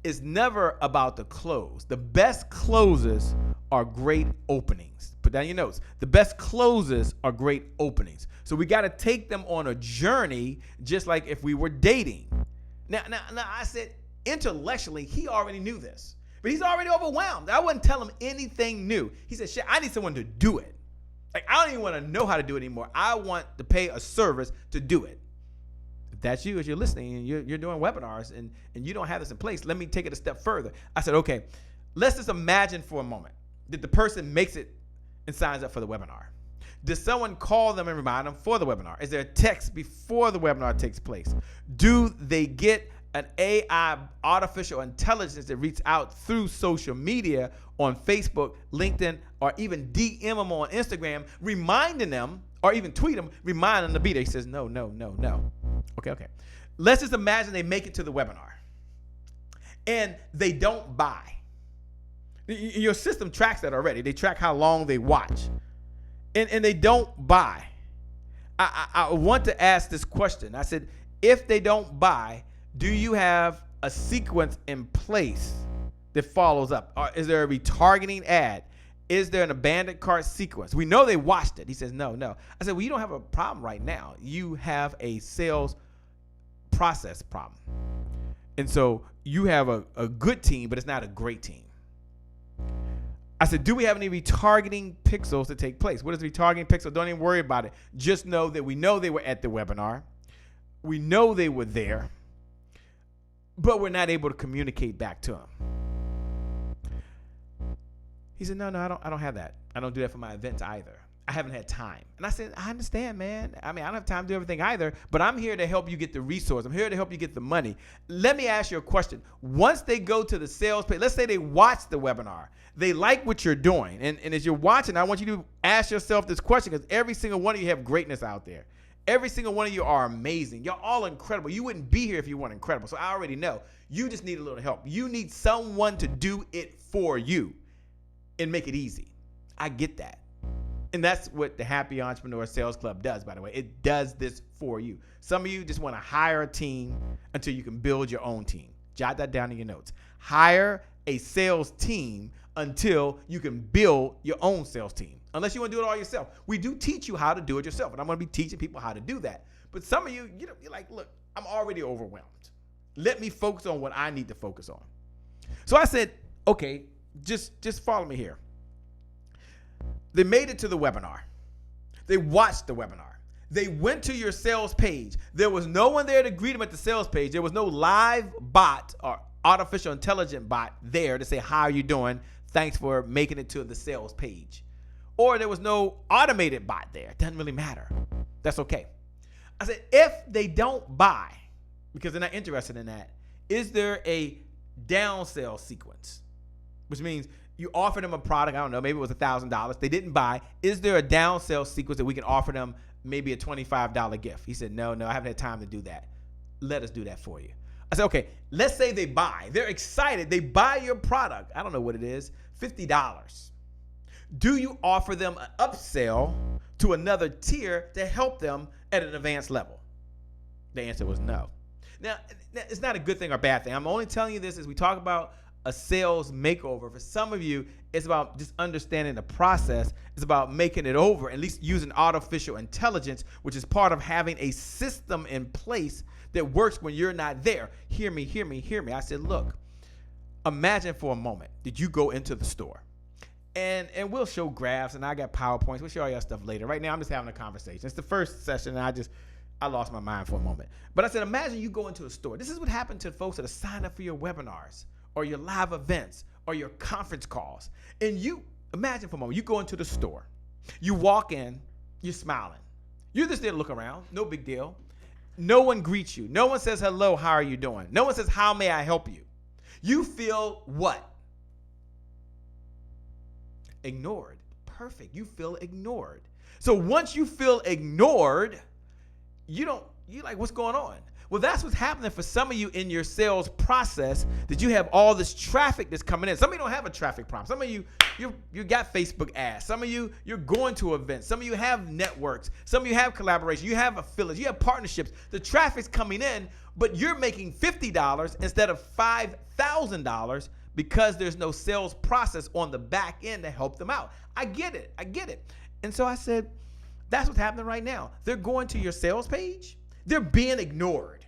It's never about the close. The best closes are great openings. Put down your notes. The best closes are great openings. So we got to take them on a journey, just like if we were dating. Now I said intellectually, he already knew this, but he's already overwhelmed. I wouldn't tell him anything new. He said, shit, I need someone to do it. Like, I don't even want to know how to do it anymore. I want to pay a service to do it. If that's you, as you're listening and you're doing webinars and you don't have this in place, let me take it a step further. I said, okay, let's just imagine for a moment that the person makes it and signs up for the webinar. Does someone call them and remind them for the webinar? Is there a text before the webinar takes place? Do they get an AI, artificial intelligence, that reaches out through social media on Facebook, LinkedIn, or even DM them on Instagram, reminding them, or even tweet them, reminding them to be there? He says, no. Okay. Let's just imagine they make it to the webinar and they don't buy. Your system tracks that already. They track how long they watch, and they don't buy. I want to ask this question. I said, if they don't buy, do you have a sequence in place that follows up? Or is there a retargeting ad? Is there an abandoned cart sequence? We know they watched it. He says, no. I said, well, you don't have a problem right now. You have a sales process problem. And so you have a good team, but it's not a great team. I said, do we have any retargeting pixels to take place? What is retargeting pixel? Don't even worry about it. Just know that we know they were at the webinar. We know they were there, but we're not able to communicate back to them. He said, no, I don't have that. I don't do that for my events either. I haven't had time. And I said, I understand, man. I mean, I don't have time to do everything either, but I'm here to help you get the resource. I'm here to help you get the money. Let me ask you a question. Once they go to the sales page, let's say they watch the webinar. They like what you're doing. And as you're watching, I want you to ask yourself this question, because every single one of you have greatness out there. Every single one of you are amazing. You're all incredible. You wouldn't be here if you weren't incredible. So I already know. You just need a little help. You need someone to do it for you and make it easy. I get that. And that's what the Happy Entrepreneur Sales Club does, by the way. It does this for you. Some of you just want to hire a team until you can build your own team. Jot that down in your notes. Hire a sales team until you can build your own sales team. Unless you want to do it all yourself. We do teach you how to do it yourself, and I'm going to be teaching people how to do that. But some of you, you're like, look, I'm already overwhelmed. Let me focus on what I need to focus on. So I said, okay, just follow me here. They made it to the webinar. They watched the webinar. They went to your sales page. There was no one there to greet them at the sales page. There was no live bot or artificial intelligent bot there to say, how are you doing? Thanks for making it to the sales page. Or there was no automated bot there. It doesn't really matter. That's okay. I said, if they don't buy, because they're not interested in that, is there a down sell sequence? Which means you offer them a product, I don't know, maybe it was $1,000. They didn't buy. Is there a down sell sequence that we can offer them maybe a $25 gift? He said, no, I haven't had time to do that. Let us do that for you. I said, okay, let's say they buy. They're excited. They buy your product. I don't know what it is, $50. Do you offer them an upsell to another tier to help them at an advanced level? The answer was no. Now, it's not a good thing or bad thing. I'm only telling you this as we talk about a sales makeover. For some of you, it's about just understanding the process. It's about making it over, at least using artificial intelligence, which is part of having a system in place that works when you're not there. Hear me. I said, look, imagine for a moment that you go into the store. And we'll show graphs, and I got PowerPoints. We'll show all your stuff later. Right now, I'm just having a conversation. It's the first session, and I lost my mind for a moment. But I said, imagine you go into a store. This is what happened to folks that are signed up for your webinars or your live events or your conference calls. And you, imagine for a moment, you go into the store. You walk in, you're smiling. You're just there to look around. No big deal. No one greets you. No one says, hello, how are you doing? No one says, how may I help you? You feel what? Ignored. Perfect. You feel ignored. So once you feel ignored, you're like, what's going on? Well, that's what's happening for some of you in your sales process, that you have all this traffic that's coming in. Some of you don't have a traffic problem. Some of you got Facebook ads. Some of you, you're going to events. Some of you have networks. Some of you have collaboration. You have affiliates. You have partnerships. The traffic's coming in, but you're making $50 instead of $5,000 because there's no sales process on the back end to help them out. I get it. And so I said, that's what's happening right now. They're going to your sales page. They're being ignored.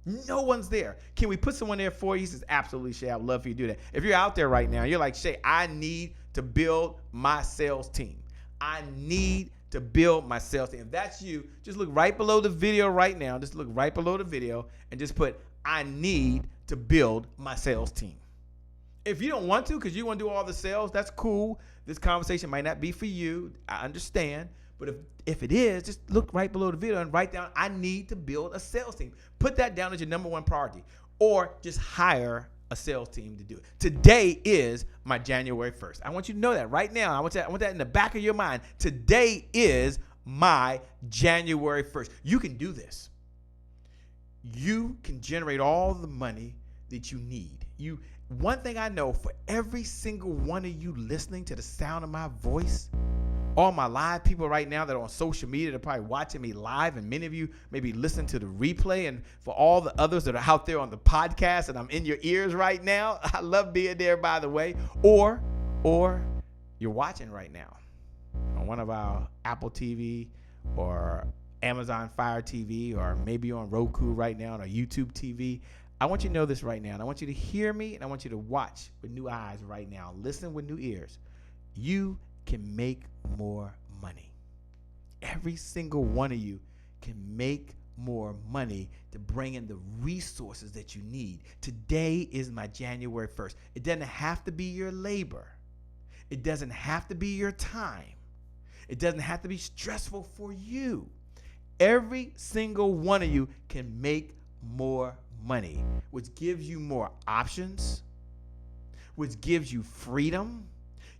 No one's there. Can we put someone there for you? He says, absolutely, Shay. I'd love for you to do that. If you're out there right now, you're like, Shay, I need to build my sales team. I need to build my sales team. If that's you, just look right below the video right now. Just look right below the video and just put, I need to build my sales team. If you don't want to, because you want to do all the sales, that's cool. This conversation might not be for you. I understand. But if it is, just look right below the video and write down, I need to build a sales team. Put that down as your number one priority. Or just hire a sales team to do it. Today is my January 1st. I want you to know that right now. I want that in the back of your mind. Today is my January 1st. You can do this. You can generate all the money that you need. One thing I know, for every single one of you listening to the sound of my voice, all my live people right now that are on social media, they're probably watching me live, and many of you maybe listen to the replay. And for all the others that are out there on the podcast and I'm in your ears right now, I love being there, by the way. Or you're watching right now on one of our Apple TV or Amazon Fire TV, or maybe on Roku right now, or YouTube TV. I want you to know this right now, and I want you to hear me, and I want you to watch with new eyes right now. Listen with new ears. You can make more money. Every single one of you can make more money to bring in the resources that you need. Today is my January 1st. It doesn't have to be your labor. It doesn't have to be your time. It doesn't have to be stressful for you. Every single one of you can make more money, which gives you more options, which gives you freedom,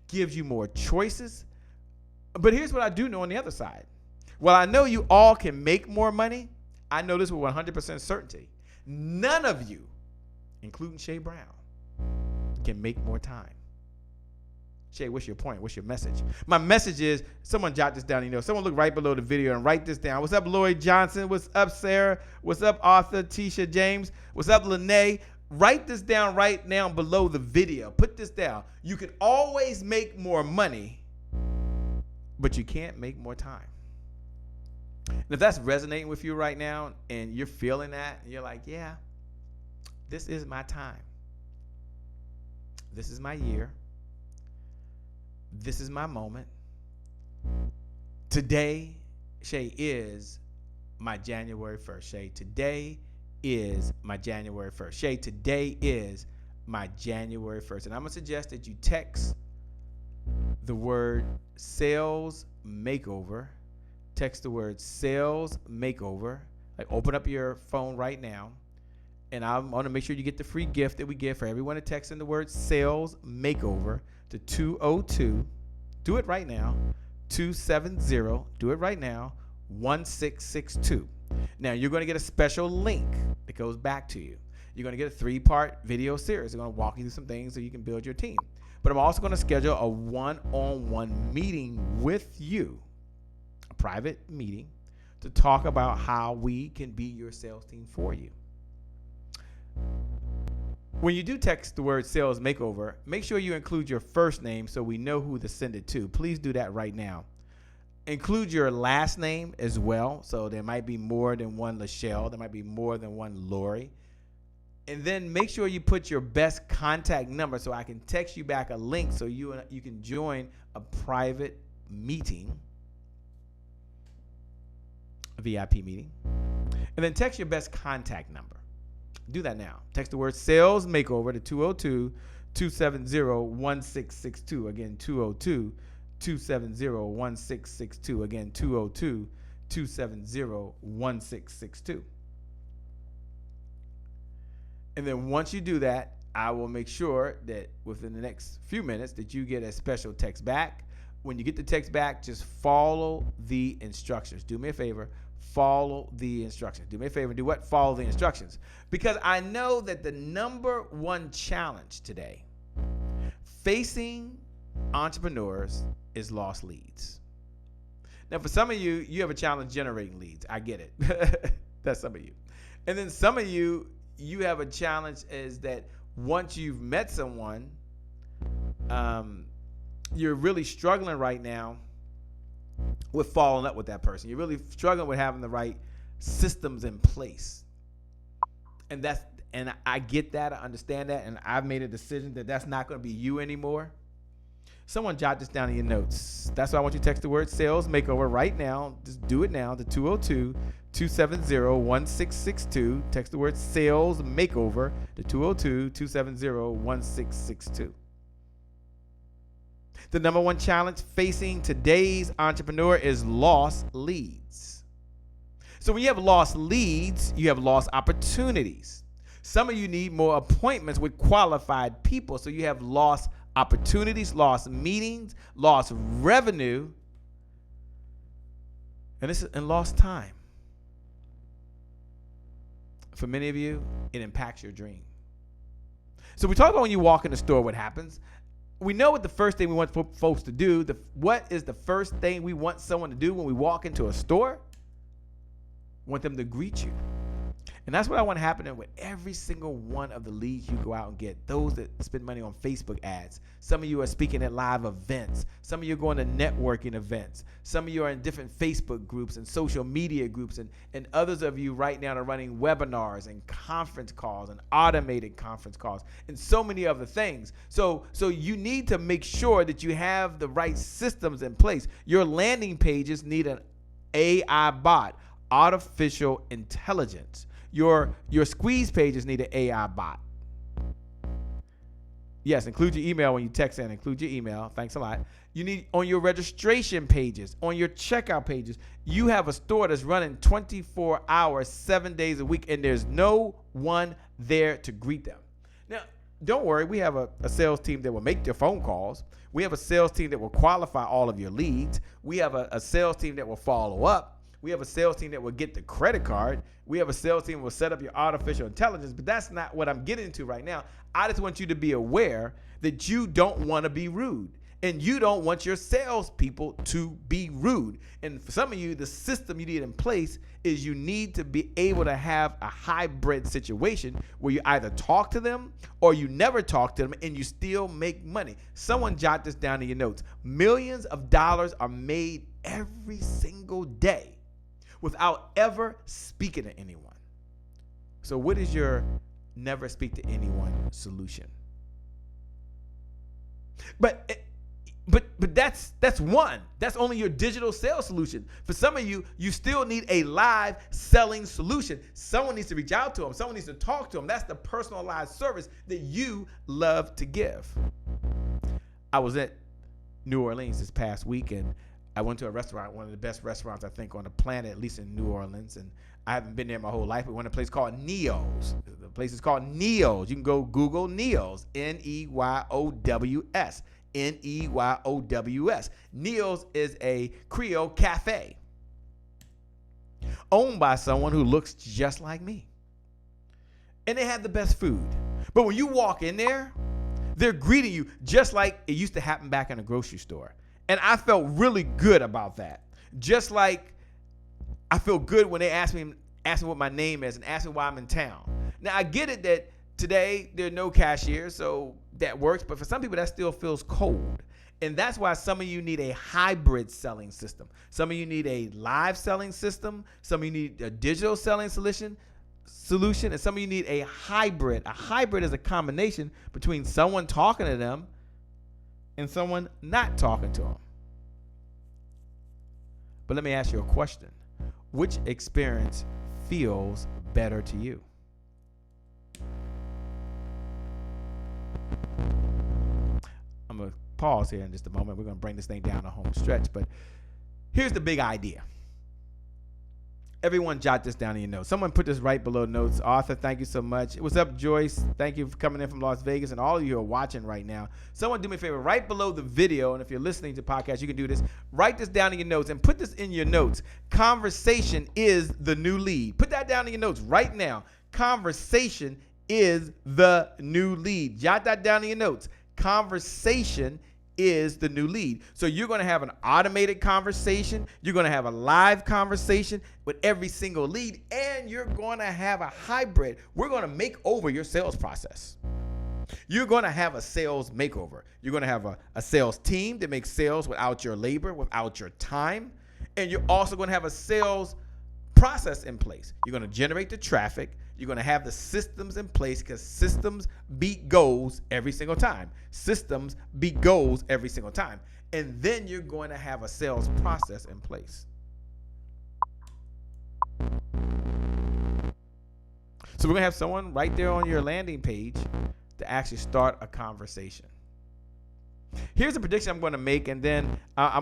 gives you more choices. But here's what I do know on the other side. While I know you all can make more money, I know this with 100% certainty. None of you, including Shay Brown, can make more time. Shay, what's your point? What's your message? My message is, someone jot this down. Someone look right below the video and write this down. What's up, Lloyd Johnson? What's up, Sarah? What's up, Arthur, Tisha James? What's up, Lene? Write this down right now below the video. Put this down. You can always make more money, but you can't make more time. And if that's resonating with you right now and you're feeling that, and you're like, yeah, this is my time. This is my year. This is my moment. Today, Shay, is my January 1st. Shay, today is my January 1st. Shay, today is my January 1st. And I'm going to suggest that you text the word sales makeover. Text the word sales makeover. Like, open up your phone right now. And I want to make sure you get the free gift that we give for everyone to text in the word sales makeover to 202. Do it right now. 270. Do it right now. 1662. Now, you're going to get a special link that goes back to you. You're going to get a 3-part video series. I'm going to walk you through some things so you can build your team. But I'm also going to schedule a one-on-one meeting with you, a private meeting, to talk about how we can be your sales team for you. When you do text the word sales makeover, make sure you include your first name so we know who to send it to. Please do that right now. Include your last name as well. So there might be more than one Lachelle. There might be more than one Lori. And then make sure you put your best contact number so I can text you back a link so you can join a private meeting, a VIP meeting. And then text your best contact number. Do that now. Text the word sales makeover to 202-270-1662. Again, 202-270-1662. Again, 202-270-1662. And then once you do that, I will make sure that within the next few minutes that you get a special text back. When you get the text back, just follow the instructions. Do me a favor. Follow the instructions. Do me a favor. Do what? Follow the instructions. Because I know that the number one challenge today facing entrepreneurs is lost leads. Now, for some of you, you have a challenge generating leads. I get it. That's some of you. And then some of you, you have a challenge is that once you've met someone, you're really struggling right now with following up with that person. You're really struggling with having the right systems in place. And I get that. I understand that. And I've made a decision that that's not going to be you anymore. Someone jot this down in your notes. That's why I want you to text the word sales makeover right now. Just do it now to 202-270-1662. Text the word sales makeover to 202-270-1662. The number one challenge facing today's entrepreneur is lost leads. So when you have lost leads, you have lost opportunities. Some of you need more appointments with qualified people. So you have lost opportunities, lost meetings, lost revenue, and lost time. For many of you, it impacts your dream. So we talk about when you walk in the store, what happens. we know what the first thing we want folks to do. What is the first thing we want someone to do when we walk into a store? We want them to greet you. And that's what I want to happen with every single one of the leads you go out and get. Those that spend money on Facebook ads. Some of you are speaking at live events. Some of you are going to networking events. Some of you are in different Facebook groups and social media groups. And others of you right now are running webinars and conference calls and automated conference calls and so many other things. So you need to make sure that you have the right systems in place. Your landing pages need an AI bot, artificial intelligence. Your squeeze pages need an AI bot. Yes, include your email when you text in. Include your email. Thanks a lot. You need on your registration pages, on your checkout pages, you have a store that's running 24 hours, 7 days a week, and there's no one there to greet them. Now, don't worry. We have a sales team that will make their phone calls. We have a sales team that will qualify all of your leads. We have a sales team that will follow up. We have a sales team that will get the credit card. We have a sales team that will set up your artificial intelligence, but that's not what I'm getting to right now. I just want you to be aware that you don't want to be rude, and you don't want your salespeople to be rude. And for some of you, the system you need in place is you need to be able to have a hybrid situation where you either talk to them or you never talk to them and you still make money. Someone jot this down in your notes. Millions of dollars are made every single day without ever speaking to anyone. So what is your never speak to anyone solution? But that's one. That's only your digital sales solution. For some of you, you still need a live selling solution. Someone needs to reach out to them. Someone needs to talk to them. That's the personalized service that you love to give. I was at New Orleans this past week, and I went to a restaurant, one of the best restaurants, I think, on the planet, at least in New Orleans. And I haven't been there my whole life, but we went to a place called Neo's. The place is called Neo's. You can go Google Neo's, Neyows, Neyows. Neo's is a Creole cafe owned by someone who looks just like me. And they have the best food. But when you walk in there, they're greeting you just like it used to happen back in a grocery store. And I felt really good about that. Just like I feel good when they ask me what my name is and ask me why I'm in town. Now, I get it that today there are no cashiers, so that works. But for some people, that still feels cold. And that's why some of you need a hybrid selling system. Some of you need a live selling system. Some of you need a digital selling solution. And some of you need a hybrid. A hybrid is a combination between someone talking to them and someone not talking to them. But let me ask you a question. Which experience feels better to you? I'm going to pause here in just a moment. We're going to bring this thing down a home stretch. But here's the big idea. Everyone jot this down in your notes. Someone put this right below notes. Arthur, thank you so much. What's up, Joyce? Thank you for coming in from Las Vegas, and all of you who are watching right now. Someone do me a favor, right below the video, and if you're listening to podcasts, you can do this. Write this down in your notes and put this in your notes. Conversation is the new lead. Put that down in your notes right now. Conversation is the new lead. Jot that down in your notes. Conversation is the new lead. So you're going to have an automated conversation. You're going to have a live conversation with every single lead, and you're going to have a hybrid. We're going to make over your sales process. You're going to have a sales makeover. You're going to have a sales team that makes sales without your labor, without your time. And you're also going to have a sales process in place. You're going to generate the traffic. You're going to have the systems in place, because systems beat goals every single time. Systems beat goals every single time. And then you're going to have a sales process in place. So we're going to have someone right there on your landing page to actually start a conversation. Here's a prediction I'm going to make, and then I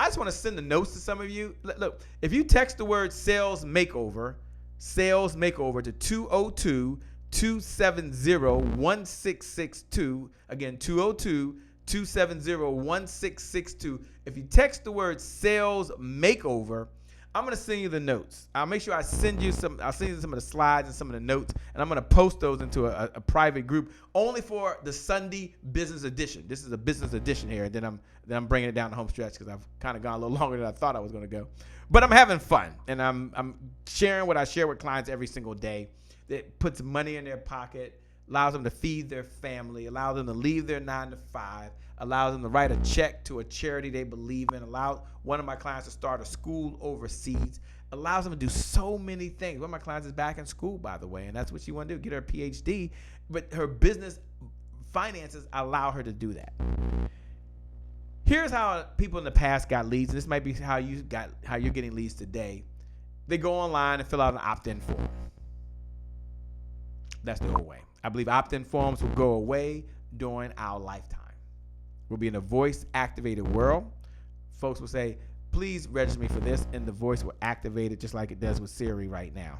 just want to send the notes to some of you. Look, if you text the word sales makeover to 202-270-1662. Again, 202-270-1662. If you text the word sales makeover, I'm gonna send you the notes. I'll make sure I send you some. I'll send you some of the slides and some of the notes, and I'm gonna post those into a private group only for the Sunday business edition. This is a business edition here, and then I'm bringing it down the home stretch because I've kind of gone a little longer than I thought I was gonna go. But I'm having fun, and I'm sharing what I share with clients every single day. That puts money in their pocket, allows them to feed their family, allows them to leave their 9 to 5, allows them to write a check to a charity they believe in, allows one of my clients to start a school overseas, allows them to do so many things. One of my clients is back in school, by the way, and that's what she wants to do, get her PhD, but her business finances allow her to do that. Here's how people in the past got leads, and this might be how you're getting leads today. They go online and fill out an opt-in form. That's the old way. I believe opt-in forms will go away during our lifetime. We'll be in a voice-activated world. Folks will say, please register me for this, and the voice will activate it just like it does with Siri right now.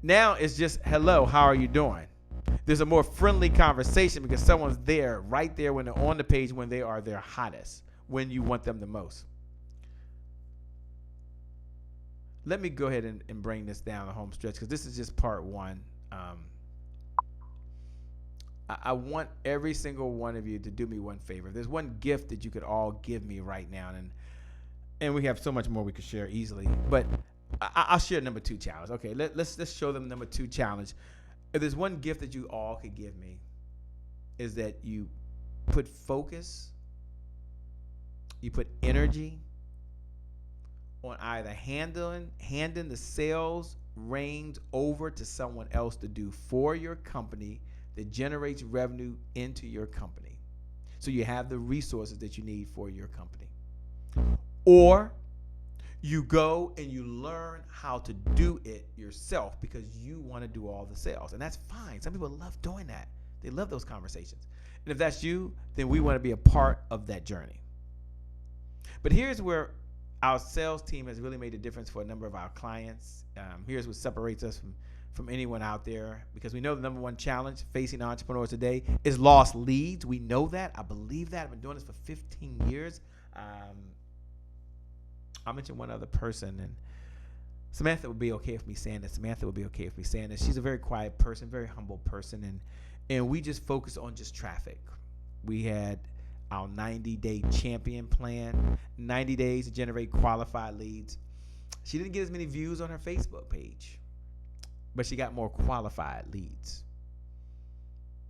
Now it's just, hello, how are you doing? There's a more friendly conversation because someone's there, right there when they're on the page when they are their hottest, when you want them the most. Let me go ahead and bring this down the home stretch because this is just part one. I want every single one of you to do me one favor. There's one gift that you could all give me right now, and we have so much more we could share easily. But I'll share number 2 challenge. Okay, let's show them number 2 challenge. If there's one gift that you all could give me, is that you put focus, you put energy on either handing the sales reins over to someone else to do for your company that generates revenue into your company. So you have the resources that you need for your company. Or you go and you learn how to do it yourself because you want to do all the sales. And that's fine. Some people love doing that. They love those conversations. And if that's you, then we want to be a part of that journey. But here's where our sales team has really made a difference for a number of our clients. Here's what separates us from anyone out there, because we know the number one challenge facing entrepreneurs today is lost leads. We know that. I believe that. I've been doing this for 15 years. I mentioned one other person, and Samantha would be okay with me saying this. She's a very quiet person, very humble person, and we just focus on just traffic. We had our 90-day champion plan, 90 days to generate qualified leads. She didn't get as many views on her Facebook page, but she got more qualified leads.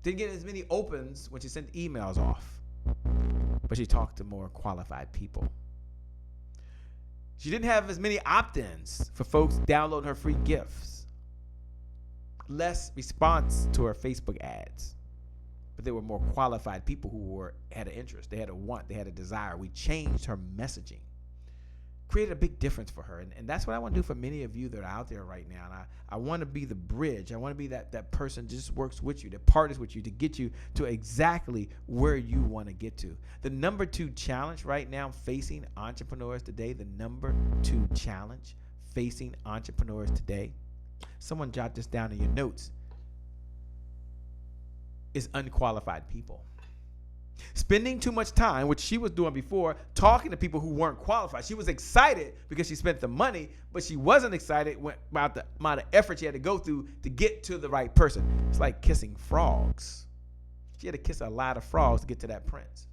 Didn't get as many opens when she sent emails off, but she talked to more qualified people. She didn't have as many opt-ins for folks downloading her free gifts. Less response to her Facebook ads. But there were more qualified people who had an interest. They had a want. They had a desire. We changed her messaging. Created a big difference for her. And that's what I want to do for many of you that are out there right now. And I want to be the bridge. I want to be that person just works with you, that partners with you to get you to exactly where you want to get to. The number 2 challenge right now facing entrepreneurs today, someone jot this down in your notes, is unqualified people. Spending too much time, which she was doing before, talking to people who weren't qualified. She was excited because she spent the money, but she wasn't excited about the amount of effort she had to go through to get to the right person. It's like kissing frogs. She had to kiss a lot of frogs to get to that prince.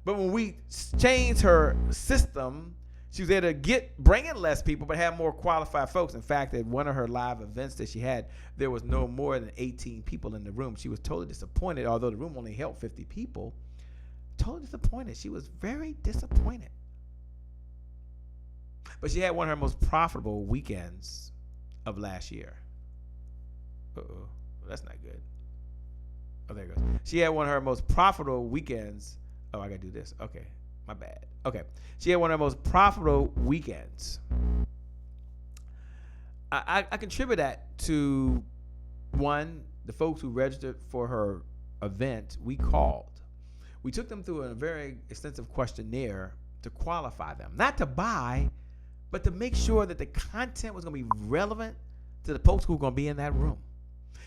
But when we changed her system, she was able to bring in less people, but have more qualified folks. In fact, at one of her live events that she had, there was no more than 18 people in the room. She was totally disappointed, although the room only held 50 people. Totally disappointed. She was very disappointed. But she had one of her most profitable weekends of last year. Uh-oh, that's not good. Oh, there it goes. She had one of her most profitable weekends. Oh, I got to do this. Okay. My bad. Okay. She had one of her most profitable weekends. I contribute that to, one, the folks who registered for her event. We called. We took them through a very extensive questionnaire to qualify them. Not to buy, but to make sure that the content was going to be relevant to the folks who were going to be in that room.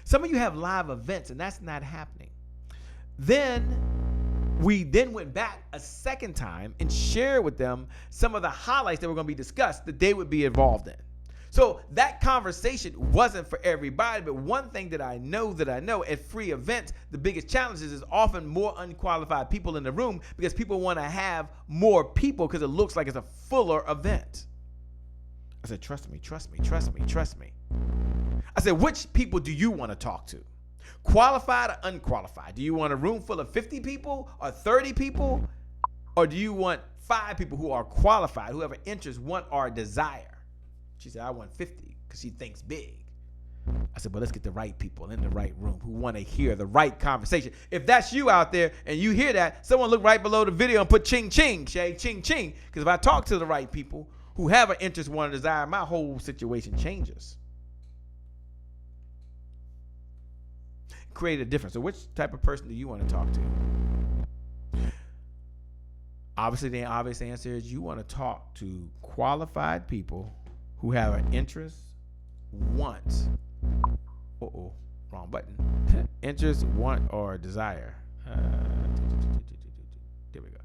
Some of you have live events, and that's not happening. Then We then went back a second time and shared with them some of the highlights that were going to be discussed that they would be involved in. So that conversation wasn't for everybody, but one thing that I know at free events, the biggest challenges is often more unqualified people in the room because people want to have more people because it looks like it's a fuller event. I said, trust me. I said, which people do you want to talk to? Qualified or unqualified? Do you want a room full of 50 people or 30 people? Or do you want 5 people who are qualified, who have an interest, want, or a desire? She said, I want 50 because she thinks big. I said, but let's get the right people in the right room who want to hear the right conversation. If that's you out there and you hear that, someone look right below the video and put ching ching, Shay, ching ching. Because if I talk to the right people who have an interest, want, a desire, my whole situation changes. Create a difference. So which type of person do you want to talk to? Obviously, the obvious answer is you want to talk to qualified people who have an interest, want, wrong button, interest, want, or desire. There we go.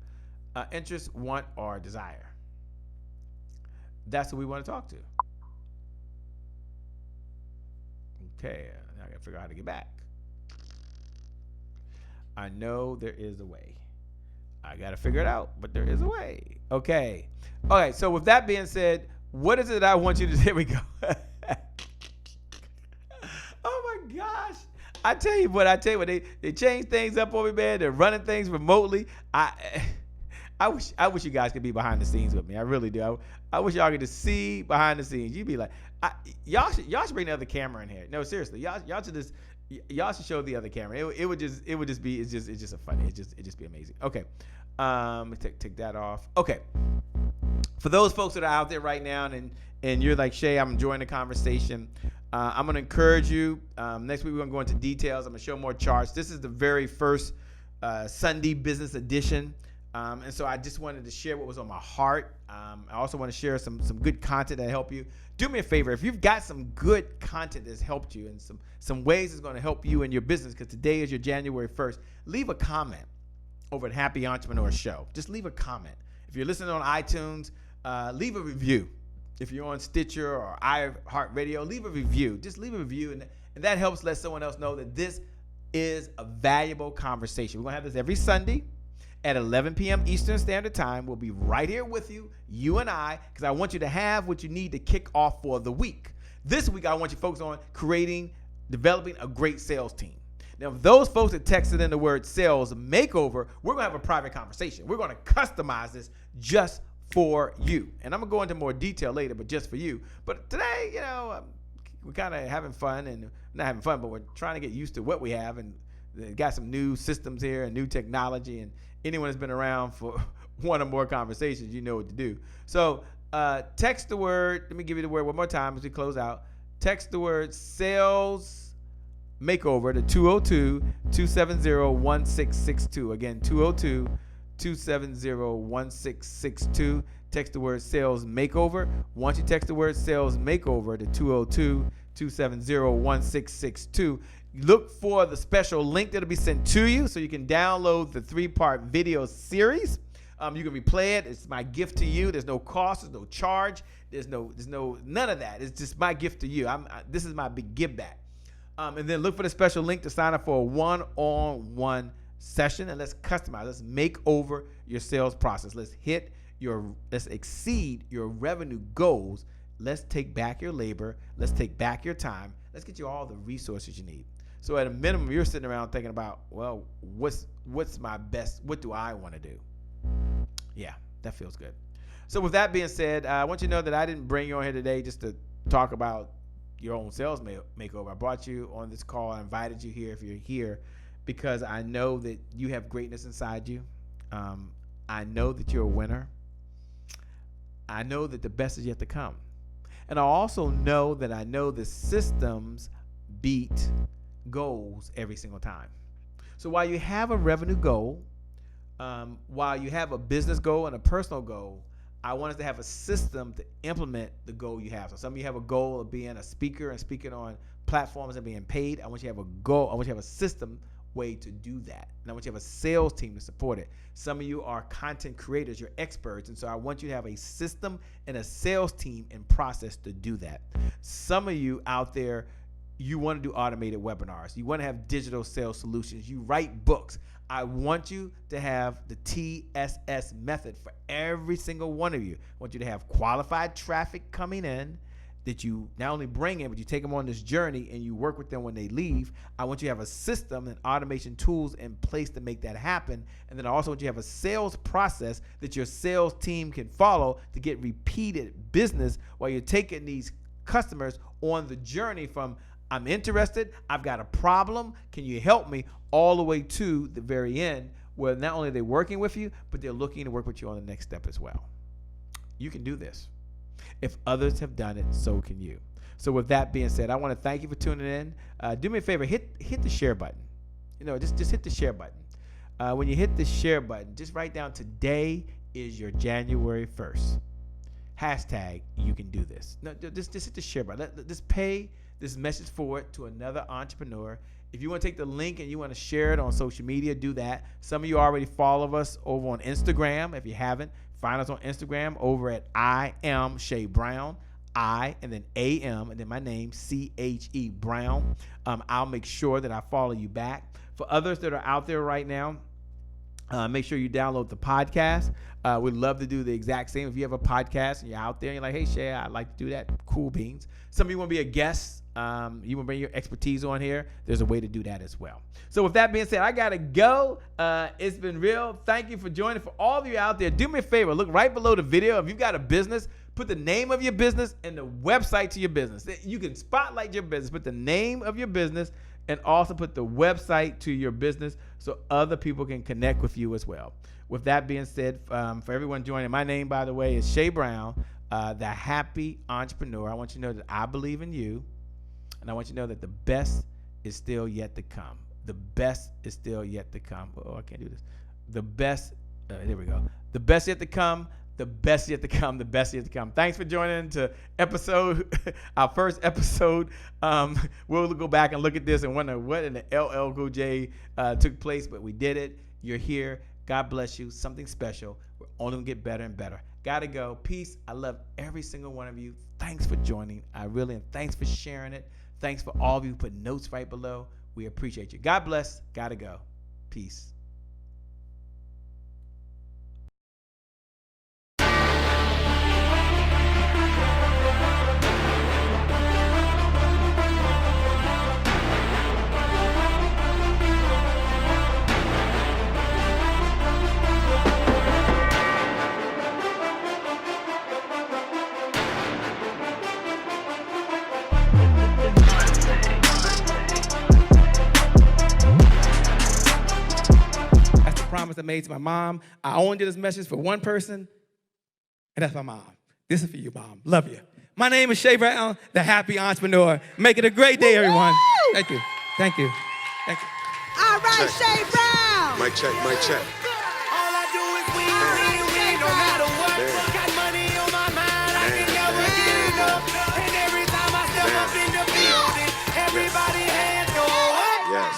Interest, want, or desire. That's who we want to talk to. Okay, now I got to figure out how to get back. I know there is a way. I got to figure it out, but there is a way. Okay. Okay, so with that being said, what is it that I want you to do? Here we go. Oh my gosh. I tell you what, they change things up over there. They're running things remotely. I wish you guys could be behind the scenes with me. I really do. I wish y'all could just see behind the scenes. You'd be like, y'all should bring the other camera in here. No, seriously, y'all should show the other camera. It would just be it's just a funny. It just be amazing. Okay, take that off. Okay, for those folks that are out there right now and you're like, Shay, I'm enjoying the conversation. I'm gonna encourage you. Next week we're gonna go into details. I'm gonna show more charts. This is the very first Sunday business edition. And so I just wanted to share what was on my heart. I also want to share some good content that help you. Do me a favor. If you've got some good content that's helped you and some ways it's going to help you in your business, because today is your January 1st, leave a comment over at Happy Entrepreneur Show. Just leave a comment. If you're listening on iTunes, leave a review. If you're on Stitcher or iHeartRadio, leave a review. Just leave a review, and that helps let someone else know that this is a valuable conversation. We're going to have this every Sunday at 11 p.m. Eastern Standard Time. We'll be right here with you and I, because I want you to have what you need to kick off for the week. This week, I want you to focus on developing a great sales team. Now, if those folks that texted in the word sales makeover, we're going to have a private conversation. We're going to customize this just for you. And I'm going to go into more detail later, but just for you. But today, we're kind of having fun, and not having fun, but we're trying to get used to what we have, and got some new systems here and new technology, and anyone that's been around for one or more conversations, you know what to do. So text the word. Let me give you the word one more time as we close out. Text the word sales makeover to 202-270-1662. Again, 202-270-1662. Text the word sales makeover. Once you text the word sales makeover to 202-270-1662, look for the special link that'll be sent to you so you can download the 3-part video series. You can replay it. It's my gift to you. There's no cost. There's no charge. There's no none of that. It's just my gift to you. This is my big give back. And then look for the special link to sign up for a one-on-one session, and let's customize. Let's make over your sales process. Let's exceed your revenue goals. Let's take back your labor. Let's take back your time. Let's get you all the resources you need. So at a minimum, you're sitting around thinking about, well, what's my best? What do I want to do? Yeah, that feels good. So with that being said, I want you to know that I didn't bring you on here today just to talk about your own sales makeover. I brought you on this call. I invited you here if you're here because I know that you have greatness inside you. I know that you're a winner. I know that the best is yet to come. And I also know that the systems beat goals every single time. So while you have a revenue goal, while you have a business goal and a personal goal, I want us to have a system to implement the goal you have. So some of you have a goal of being a speaker and speaking on platforms and being paid. I want you to have a goal. I want you to have a system way to do that. And I want you to have a sales team to support it. Some of you are content creators, you're experts, and so I want you to have a system and a sales team and process to do that. Some of you out there, you want to do automated webinars. You want to have digital sales solutions. You write books. I want you to have the TSS method for every single one of you. I want you to have qualified traffic coming in that you not only bring in, but you take them on this journey and you work with them when they leave. I want you to have a system and automation tools in place to make that happen. And then I also want you to have a sales process that your sales team can follow to get repeated business while you're taking these customers on the journey from I'm interested, I've got a problem, can you help me, all the way to the very end where not only are they working with you, but they're looking to work with you on the next step as well. You can do this. If others have done it, so can you. So with that being said, I want to thank you for tuning in. Do me a favor, hit the share button. Just hit the share button. When you hit the share button, just write down today is your January 1st. Hashtag you can do this. No, just hit the share button. Just pay this message forward to another entrepreneur. If you want to take the link and you want to share it on social media, do that. Some of you already follow us over on Instagram. If you haven't, find us on Instagram over at I am Shay Brown. I and then AM and then my name CHE Brown. I'll make sure that I follow you back. For others that are out there right now, make sure you download the podcast. We'd love to do the exact same. If you have a podcast and you're out there and you're like, hey, Shay, I'd like to do that. Cool beans. Some of you want to be a guest. You want to bring your expertise on here. There's a way to do that as well. So with that being said, I got to go. It's been real. Thank you for joining. For all of you out there, do me a favor. Look right below the video. If you've got a business, put the name of your business and the website to your business. You can spotlight your business. Put the name of your business and also put the website to your business so other people can connect with you as well. With that being said, for everyone joining, my name, by the way, is Shay Brown, the happy entrepreneur. I want you to know that I believe in you, and I want you to know that the best is still yet to come. The best is still yet to come. Oh, I can't do this. The best, there we go. The best yet to come. The best yet to come, the best yet to come. Thanks for joining to our first episode. We'll go back and look at this and wonder what in the LL Cool J took place, but we did it. You're here. God bless you. Something special. We're only going to get better and better. Gotta go. Peace. I love every single one of you. Thanks for joining. And thanks for sharing it. Thanks for all of you who put notes right below. We appreciate you. God bless. Gotta go. Peace. Promise I made to my mom. I only did this message for one person, and that's my mom. This is for you, Mom. Love you. My name is Shay Brown, the happy entrepreneur. Make it a great day, everyone. Thank you. Thank you. Thank you. All right, Shay Brown. Mic check, mic check. All I do is win, no matter what. Got money on my mind, I can never get enough. And every time I step up in the building, everybody hands go up. Yes.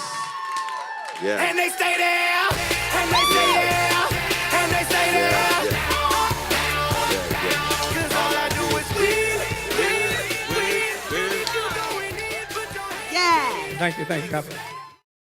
Yeah. And they stay there. And they stay there, and they stay there. Cause all I do is win. Yeah. Thank you. God bless.